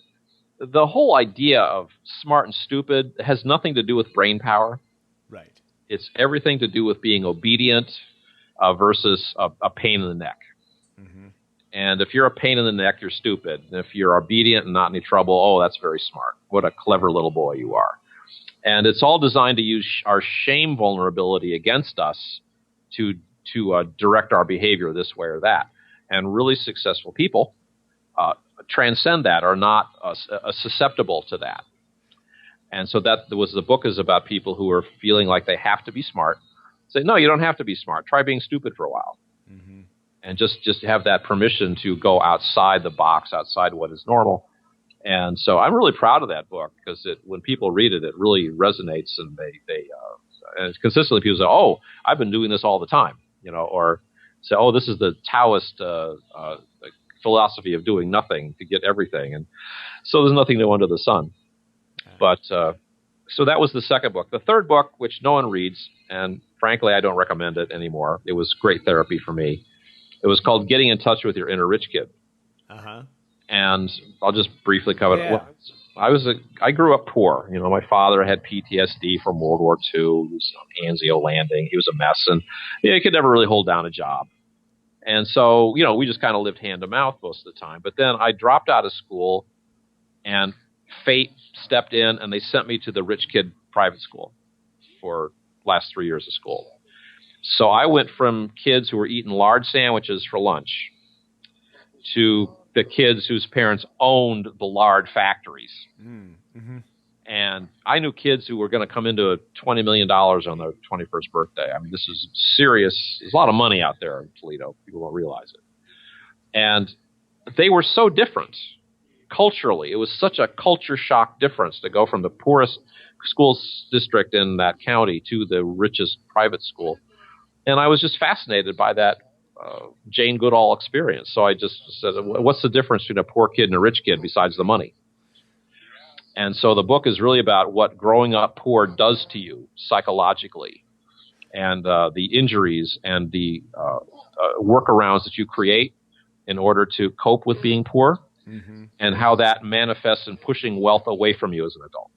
the whole idea of smart and stupid has nothing to do with brain power. Right. It's everything to do with being obedient versus a pain in the neck. Mm-hmm. And if you're a pain in the neck, you're stupid. And if you're obedient and not in any trouble, that's very smart. What a clever little boy you are. And it's all designed to use our shame vulnerability against us to direct our behavior this way or that. And really successful people transcend that, are not susceptible to that. And so the book is about people who are feeling like they have to be smart. Say, no, you don't have to be smart. Try being stupid for a while. Mm-hmm. And just have that permission to go outside the box, outside what is normal. And so I'm really proud of that book because when people read it, it really resonates, and and consistently people say, I've been doing this all the time, or say, this is the Taoist philosophy of doing nothing to get everything. And so there's nothing new under the sun. But so that was the second book. The third book, which no one reads, and frankly, I don't recommend it anymore. It was great therapy for me. It was called Getting in Touch with Your Inner Rich Kid. Uh-huh. And I'll just briefly cover it. Well, I grew up poor. My father had PTSD from World War II. He was on Anzio Landing. He was a mess, and he could never really hold down a job. And so, we just kind of lived hand to mouth most of the time. But then I dropped out of school, and fate stepped in, and they sent me to the rich kid private school for last 3 years of school. So I went from kids who were eating large sandwiches for lunch to the kids whose parents owned the large factories. Mm-hmm. And I knew kids who were going to come into $20 million on their 21st birthday. I mean, this is serious. There's a lot of money out there in Toledo. People don't realize it. And they were so different culturally. It was such a culture shock difference to go from the poorest school district in that county to the richest private school. And I was just fascinated by that Jane Goodall experience. So I just said, what's the difference between a poor kid and a rich kid besides the money? And so the book is really about what growing up poor does to you psychologically. and the injuries and the workarounds that you create in order to cope with being poor, and how that manifests in pushing wealth away from you as an adult.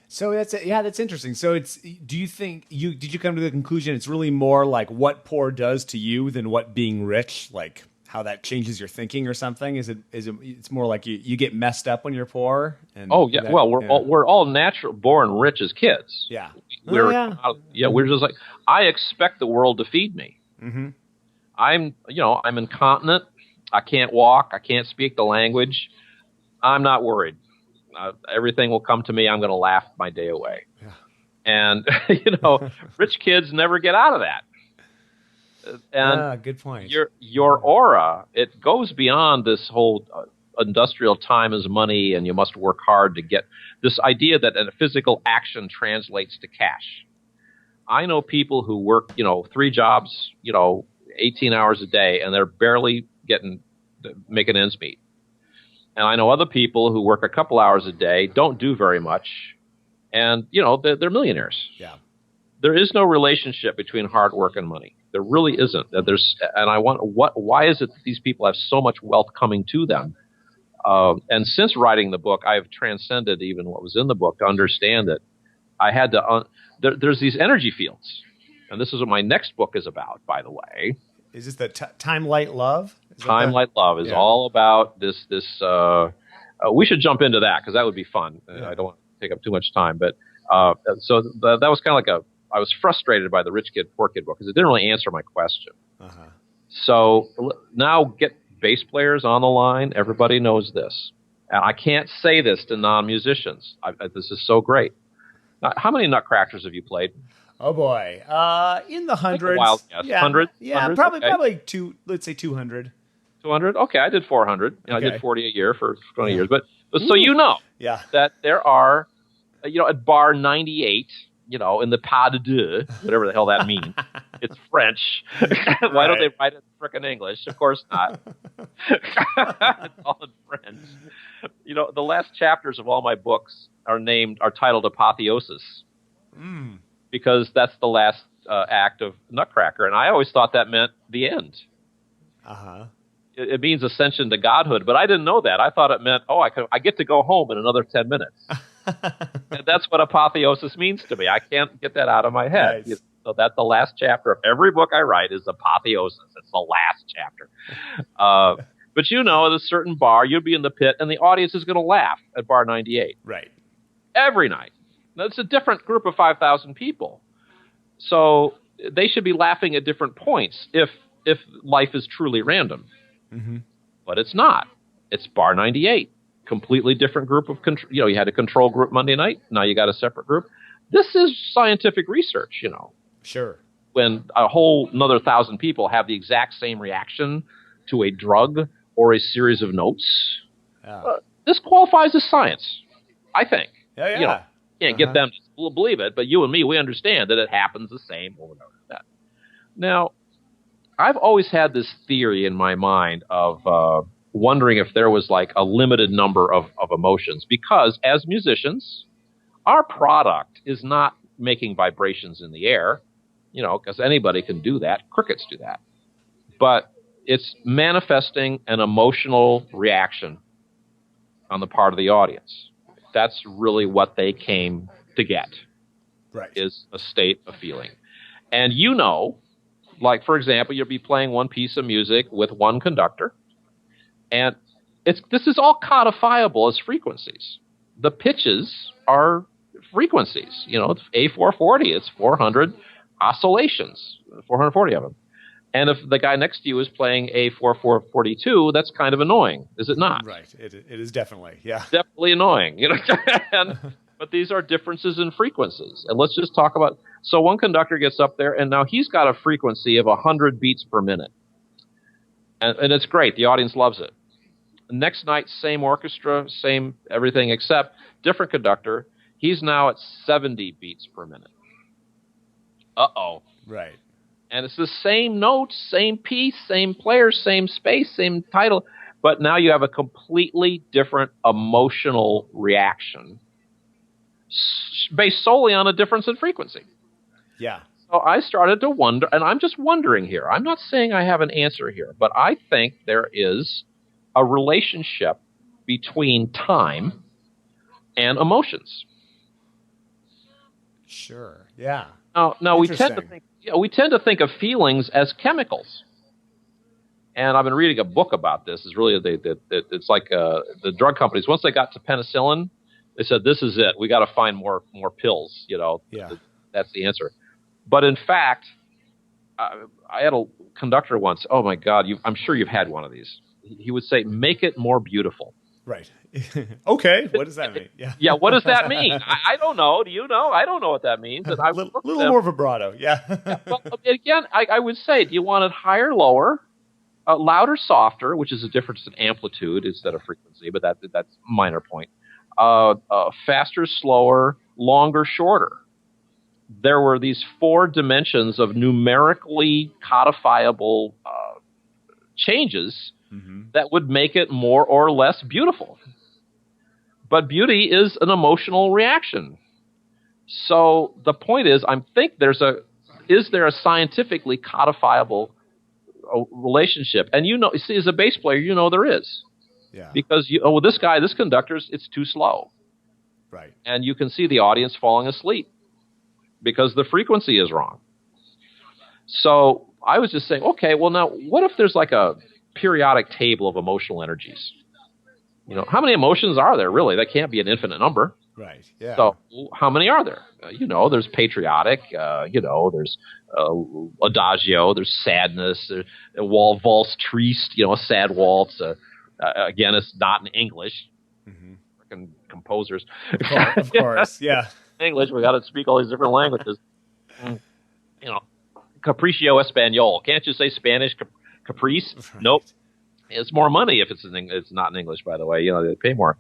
So that's interesting. So do you think did you come to the conclusion it's really more like what poor does to you than what being rich, like how that changes your thinking or something? Is it it's more like you get messed up when you're poor? And we're all natural born rich as kids. Yeah. We're just like, I expect the world to feed me. I'm incontinent. I can't walk. I can't speak the language. I'm not worried. Everything will come to me. I'm going to laugh my day away. Yeah. And, rich kids never get out of that. And good point. Your aura, it goes beyond this whole industrial time is money and you must work hard to get this idea that a physical action translates to cash. I know people who work, 3 jobs, 18 hours a day, and they're barely making ends meet. And I know other people who work a couple hours a day, don't do very much, and they're millionaires. Yeah. There is no relationship between hard work and money. There really isn't. Why is it that these people have so much wealth coming to them? And since writing the book, I've transcended even what was in the book to understand that I had to. There's these energy fields, and this is what my next book is about, by the way. Is this the Time, Light, Love? Time, Light, Love is all about this. We should jump into that because that would be fun. I don't want to take up too much time, but so that was kind of like I was frustrated by the Rich Kid, Poor Kid book because it didn't really answer my question. So now get bass players on the line. Everybody knows this, and I can't say this to non-musicians. This is so great. Now, how many Nutcrackers have you played? Oh boy, in the hundreds. Wild guess. Yeah, 100? Yeah, 100? probably let's say 200. 200? Okay, I did 400. I did 40 a year for 20 years. But so that there are, at bar 98, in the pas de deux, whatever the hell that means. It's French. Why don't they write it in frickin' English? Of course not. It's all in French. The last chapters of all my books are titled Apotheosis. Because that's the last act of Nutcracker. And I always thought that meant the end. It means ascension to godhood, but I didn't know that. I thought it meant, I get to go home in another 10 minutes. And that's what apotheosis means to me. I can't get that out of my head. Nice. So that's the last chapter of every book I write is apotheosis. It's the last chapter. But at a certain bar, you'll be in the pit, and the audience is going to laugh at bar 98. Right. Every night. Now, it's a different group of 5,000 people. So they should be laughing at different points if life is truly random. But it's not. It's bar 98. Completely different group of control. You had a control group Monday night. Now you got a separate group. This is scientific research, Sure. When a whole another 1,000 people have the exact same reaction to a drug or a series of notes, this qualifies as science, I think. Yeah. Can't get them to believe it, but you and me, we understand that it happens the same over and over again. Now, I've always had this theory in my mind of wondering if there was like a limited number of emotions, because as musicians, our product is not making vibrations in the air, because anybody can do that. Crickets do that. But it's manifesting an emotional reaction on the part of the audience. That's really what they came to get, right? Is a state of feeling. And like, for example, you'll be playing one piece of music with one conductor, and this is all codifiable as frequencies. The pitches are frequencies. It's A440. It's 400 oscillations, 440 of them. And if the guy next to you is playing A4442, that's kind of annoying, is it not? Right. It is definitely, yeah. Definitely annoying, But these are differences in frequencies. And let's just talk about, so one conductor gets up there, and now he's got a frequency of 100 beats per minute. And it's great. The audience loves it. Next night, same orchestra, same everything, except different conductor. He's now at 70 beats per minute. Uh-oh. Right. And it's the same notes, same piece, same player, same space, same title. But now you have a completely different emotional reaction based solely on a difference in frequency. Yeah. So I started to wonder, and I'm just wondering here. I'm not saying I have an answer here, but I think there is a relationship between time and emotions. Sure. Yeah. Now we tend to think of feelings as chemicals. And I've been reading a book about this. It's really it's like the drug companies. Once they got to penicillin, they said, "This is it. We got to find more pills." Yeah. That's the answer. But in fact, I had a conductor once. Oh my God, I'm sure you've had one of these. He would say, "Make it more beautiful." Right. Okay. What does that mean? Yeah. Yeah. What does that mean? I don't know. Do you know? I don't know what that means. And A little more vibrato. Yeah. Well, again, I would say, do you want it higher, lower? Louder, softer, which is a difference in amplitude instead of frequency, but that's a minor point. Faster, slower, longer, shorter. There were these 4 dimensions of numerically codifiable changes that would make it more or less beautiful. But beauty is an emotional reaction. So the point is, I think is there a scientifically codifiable relationship? And see, as a bass player, there is. Yeah. Because this conductor, it's too slow. Right. And you can see the audience falling asleep because the frequency is wrong. So I was just saying, okay, well now, what if there's like a periodic table of emotional energies? How many emotions are there really? That can't be an infinite number. Right. Yeah. So how many are there? There's patriotic. There's adagio. There's sadness. There's a valse triste. A sad waltz. Again, it's not in English. Freaking composers. Of course. Yeah. English. We got to speak all these different languages. Capriccio Espanol. Can't you say Spanish caprice? Right. Nope. It's more money if it's not in English, by the way. They pay more.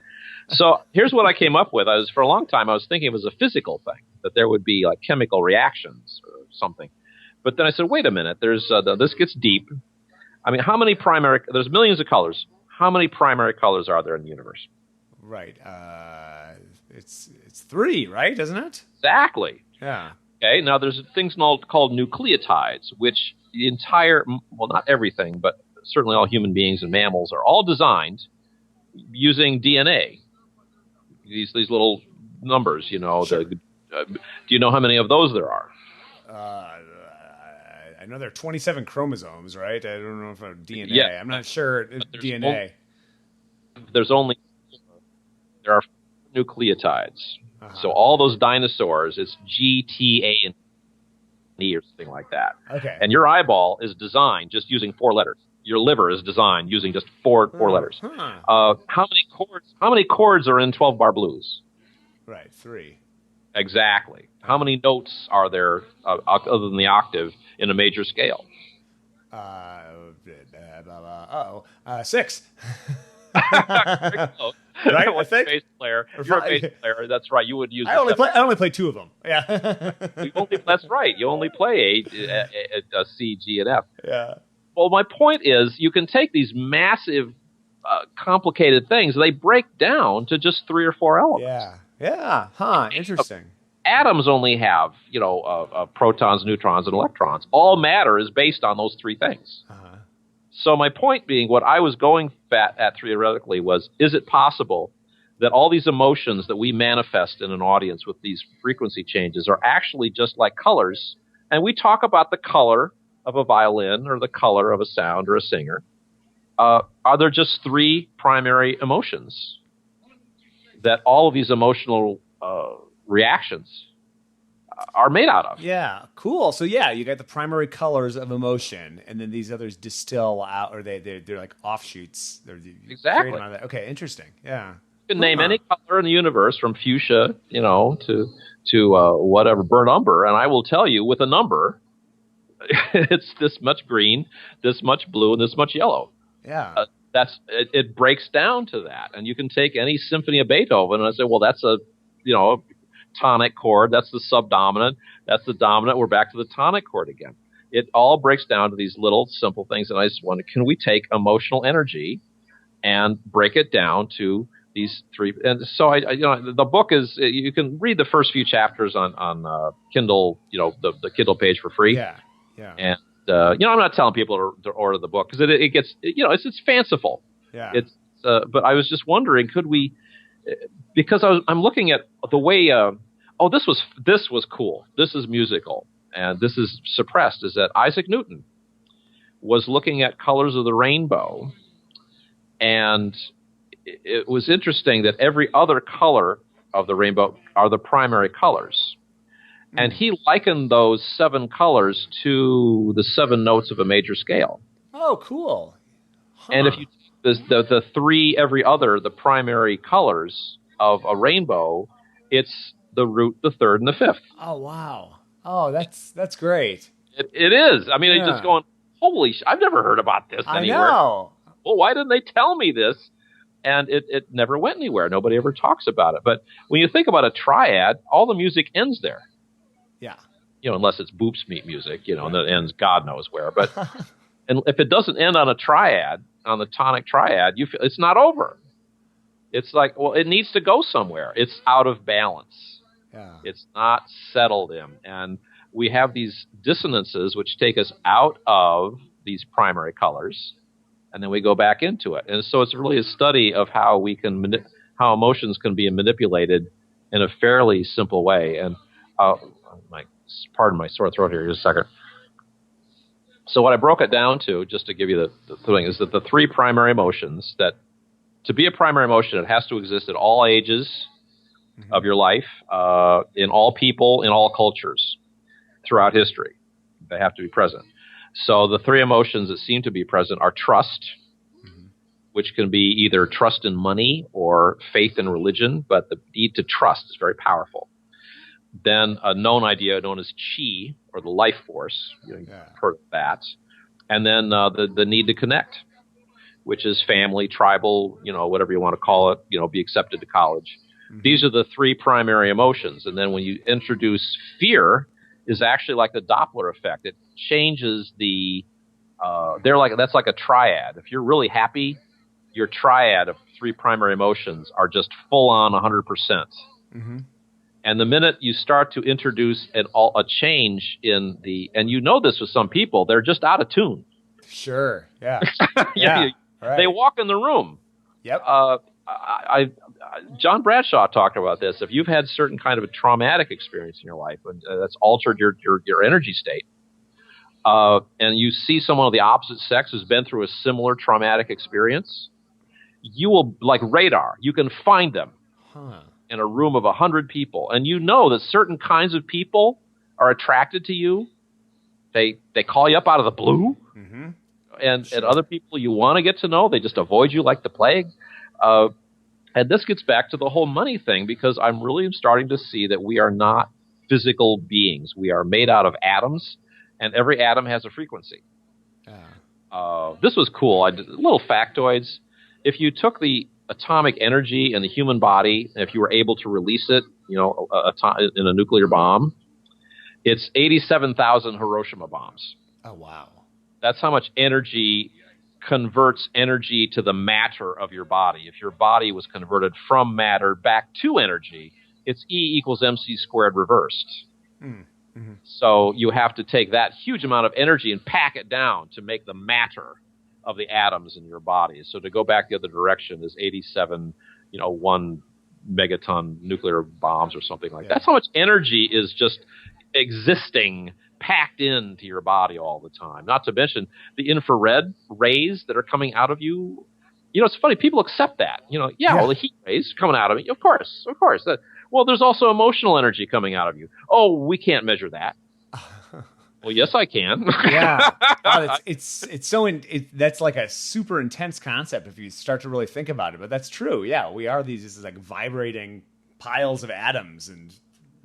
So here's what I came up with. For a long time, I was thinking it was a physical thing, that there would be like chemical reactions or something. But then I said, wait a minute. This gets deep. I mean, there's millions of colors. How many primary colors are there in the universe? Right. It's 3, right? Isn't it? Exactly. Yeah. Okay. Now there's things called nucleotides, which not everything, but certainly all human beings and mammals are all designed using DNA. These little numbers, Sure. do you know how many of those there are? I know there are 27 chromosomes, right? I don't know if DNA. Yeah, I'm not sure it's DNA. There are nucleotides. So all those dinosaurs, it's G, T, A, and E or something like that. Okay. And your eyeball is designed just using 4 letters. Your liver is designed using just four letters. How many chords are in 12-bar blues? Right, 3. Exactly. How many notes are there other than the octave in a major scale? 6. Right, I think. Bass player. You're a bass player. That's right. You would use. I only play 2 of them. Yeah. That's right. You only play a C, G, and F. Yeah. Well, my point is, you can take these massive, complicated things. They break down to just 3 or 4 elements. Yeah. Yeah. Huh. Interesting. Atoms only have, protons, neutrons, and electrons. All matter is based on those 3 things. So my point being, what I was going at theoretically was, is it possible that all these emotions that we manifest in an audience with these frequency changes are actually just like colors? And we talk about the color of a violin or the color of a sound or a singer. Are there just 3 primary emotions that all of these emotional reactions are made out of? Yeah, cool. So yeah, you got the primary colors of emotion, and then these others distill out, or they're like offshoots. Exactly. Okay, interesting. Yeah. You can name any color in the universe, from fuchsia, to whatever, burnt umber, and I will tell you with a number, it's this much green, this much blue, and this much yellow. Yeah. It breaks down to that, and you can take any symphony of Beethoven and I say, well, that's a tonic chord, that's the subdominant, that's the dominant, we're back to the tonic chord again. It all breaks down to these little simple things, and I just wonder, can we take emotional energy and break it down to these three. And so the book is, you can read the first few chapters on Kindle, the Kindle page for free. Yeah. Yeah. And I'm not telling people to order the book because it gets, it's fanciful. Yeah. But I was just wondering, could we? Because I'm looking at the way. This was cool. This is musical, and this is suppressed. Is that Isaac Newton was looking at colors of the rainbow, and it was interesting that every other color of the rainbow are the primary colors. And he likened those 7 colors to the 7 notes of a major scale. Oh, cool. Huh. And if you the 3 every other, the primary colors of a rainbow, it's the root, the third, and the fifth. Oh, wow. Oh, that's great. It is. I mean, it's just going, holy I've never heard about this anywhere. I know. Well, why didn't they tell me this? And it never went anywhere. Nobody ever talks about it. But when you think about a triad, all the music ends there. Yeah. Unless it's Boop's Meat music, and it ends God knows where. But and if it doesn't end on a triad, on the tonic triad, it's not over. It's like, well, it needs to go somewhere. It's out of balance. Yeah. It's not settled in. And we have these dissonances which take us out of these primary colors, and then we go back into it. And so it's really a study of how we can how emotions can be manipulated in a fairly simple way. And pardon my sore throat here, just a second. So what I broke it down to, just to give you the thing, is that the 3 primary emotions, that to be a primary emotion, it has to exist at all ages of your life, in all people, in all cultures, throughout history. They have to be present. So the 3 emotions that seem to be present are trust, which can be either trust in money or faith in religion, but the need to trust is very powerful. Then a known idea known as chi, or the life force. You've heard of that. And then the need to connect, which is family, tribal, whatever you want to call it, be accepted to college. These are the 3 primary emotions. And then when you introduce fear, is actually like the Doppler effect. It changes that's like a triad. If you're really happy, your triad of 3 primary emotions are just full on 100%. And the minute you start to introduce a change in and this with some people, they're just out of tune. Sure. Yeah. Right. They walk in the room. Yep. John Bradshaw talked about this. If you've had certain kind of a traumatic experience in your life, and that's altered your energy state, and you see someone of the opposite sex who's been through a similar traumatic experience, you will, like radar, you can find them in a room of 100 people. And that certain kinds of people are attracted to you. They call you up out of the blue. And other people you want to get to know, they just avoid you like the plague. And this gets back to the whole money thing, because I'm really starting to see that we are not physical beings. We are made out of atoms, and every atom has a frequency. This was cool. I did little factoids. If you took the atomic energy in the human body, and if you were able to release it, in a nuclear bomb, it's 87,000 Hiroshima bombs. Oh, wow. That's how much energy converts energy to the matter of your body. If your body was converted from matter back to energy, it's E equals MC squared reversed. So you have to take that huge amount of energy and pack it down to make the matter of the atoms in your body. So to go back the other direction is 87, 1 megaton nuclear bombs or something like that. That's how much energy is just existing, packed into your body all the time. Not to mention the infrared rays that are coming out of you. It's funny, people accept that. Well, the heat rays coming out of me, of course. Well, there's also emotional energy coming out of you. Oh, we can't measure that. Well, yes, I can. Yeah. Oh, that's like a super intense concept if you start to really think about it. But that's true. Yeah, we are these like vibrating piles of atoms and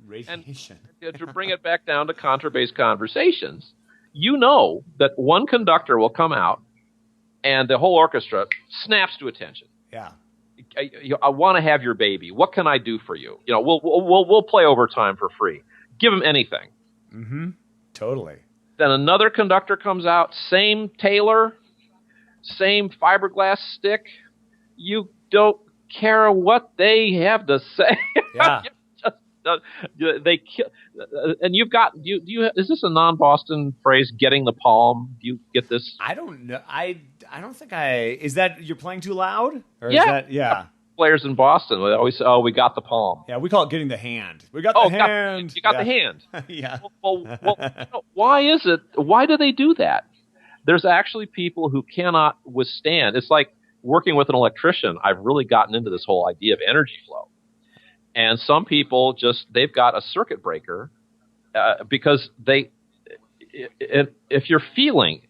radiation. And to bring it back down to contra-based conversations, that one conductor will come out and the whole orchestra snaps to attention. Yeah. I want to have your baby. What can I do for you? We'll play overtime for free. Give them anything. Totally. Then another conductor comes out, same tailor, same fiberglass stick. You don't care what they have to say. Yeah. They kill, and you've got do you is this a non-Boston phrase? Getting the palm? Do you get this? I don't know. I don't think is that you're playing too loud? Or Yeah. Is that, yeah. Players in Boston, they always say, "Oh, we got the palm." Yeah, we call it getting the hand. We got the hand. You got the hand. Yeah. Well, why is it? Why do they do that? There's actually people who cannot withstand. It's like working with an electrician. I've really gotten into this whole idea of energy flow. And some people they've got a circuit breaker because if you're feeling,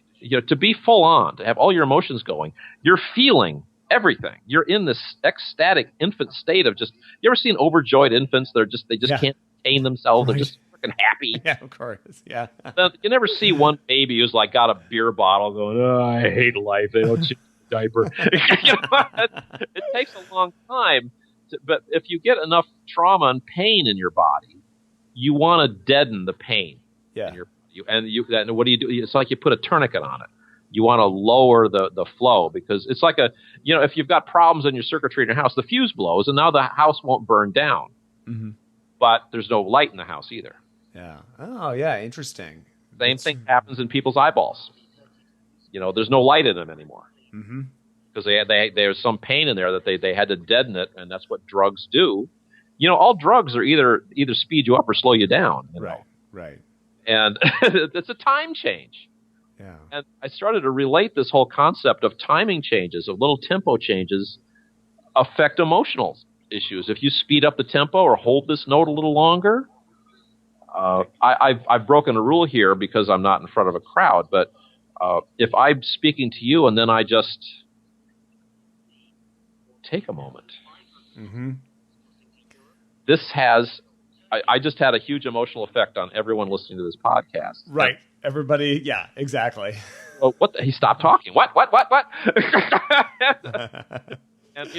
to be full on, to have all your emotions going, you're feeling everything. You're in this ecstatic infant state of you ever seen overjoyed infants? They just can't contain themselves. Right. They're just freaking happy. Yeah, of course. Yeah. You never see one baby who's like got a beer bottle going, "Oh, I hate life. They don't change the diaper." It takes a long time. But if you get enough trauma and pain in your body, you want to deaden the pain. Yeah. And what do you do? It's like you put a tourniquet on it. You want to lower the flow because it's like if you've got problems in your circuitry in your house, the fuse blows and now the house won't burn down. Mm-hmm. But there's no light in the house either. Yeah. Oh, yeah. Interesting. Same thing happens in people's eyeballs. There's no light in them anymore. Mm-hmm. Because there's some pain in there that they had to deaden it, and that's what drugs do. All drugs are either speed you up or slow you down. Right. And it's a time change. Yeah. And I started to relate this whole concept of timing changes, of little tempo changes, affect emotional issues. If you speed up the tempo or hold this note a little longer, I've broken a rule here because I'm not in front of a crowd, but if I'm speaking to you and then I just take a moment. Mm-hmm. I just had a huge emotional effect on everyone listening to this podcast. Right. Everybody. Yeah, exactly. Oh, he stopped talking. What? And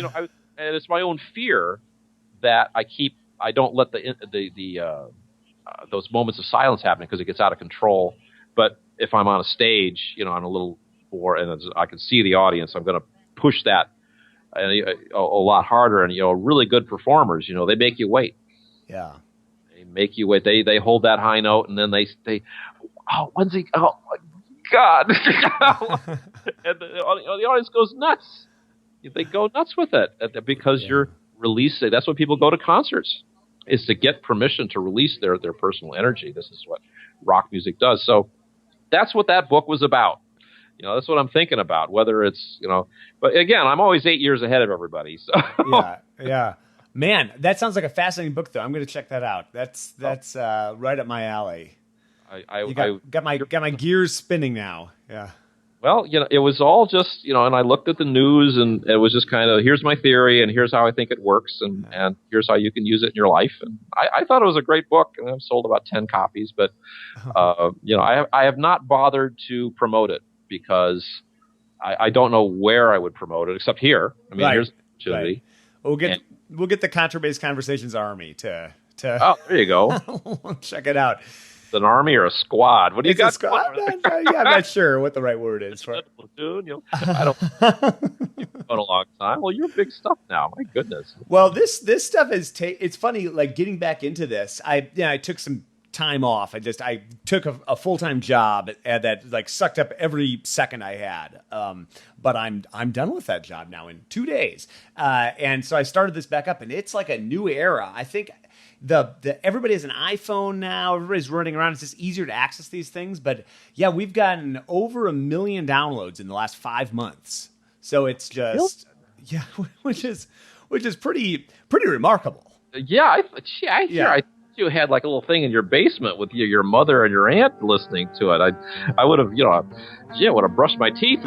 it's my own fear that I don't let those moments of silence happen because it gets out of control. But if I'm on a stage, on a little board and I can see the audience, I'm going to push that a lot harder. And really good performers, they make you wait. Yeah, they make you wait. They hold that high note, and then they when's he? Oh my God! And the audience goes nuts. They go nuts with it because you're releasing. That's what people go to concerts, is to get permission to release their personal energy. This is what rock music does. So that's what that book was about. That's what I'm thinking about, whether it's, but again, I'm always 8 years ahead of everybody. So Yeah. Man, that sounds like a fascinating book though. I'm going to check that out. That's right up my alley. I got my gears spinning now. Yeah. Well, it was all just, and I looked at the news and it was just kind of, here's my theory and here's how I think it works and here's how you can use it in your life. And I thought it was a great book, and I've sold about 10 copies, but, I have not bothered to promote it because I don't know where I would promote it except here. I mean, here's the opportunity. Right. We'll get the Contrabase Conversations Army to. Oh, there you go. Check it out. It's an army or a squad. What do you got? A squad? I'm not sure what the right word is for it. Platoon, I don't. You've been a long time. Well, you're big stuff now. My goodness. Well, this stuff is. It's funny, like getting back into this. I took some time off. I took a full-time job that like sucked up every second I had. But I'm done with that job now in 2 days. And so I started this back up, and it's like a new era. I think everybody has an iPhone now. Everybody's running around. It's just easier to access these things. But yeah, we've gotten over 1 million downloads in the last 5 months. So it's just which is pretty remarkable. Yeah, I hear. I you had like a little thing in your basement with your mother and your aunt listening to it. I would have, I would have brushed my teeth.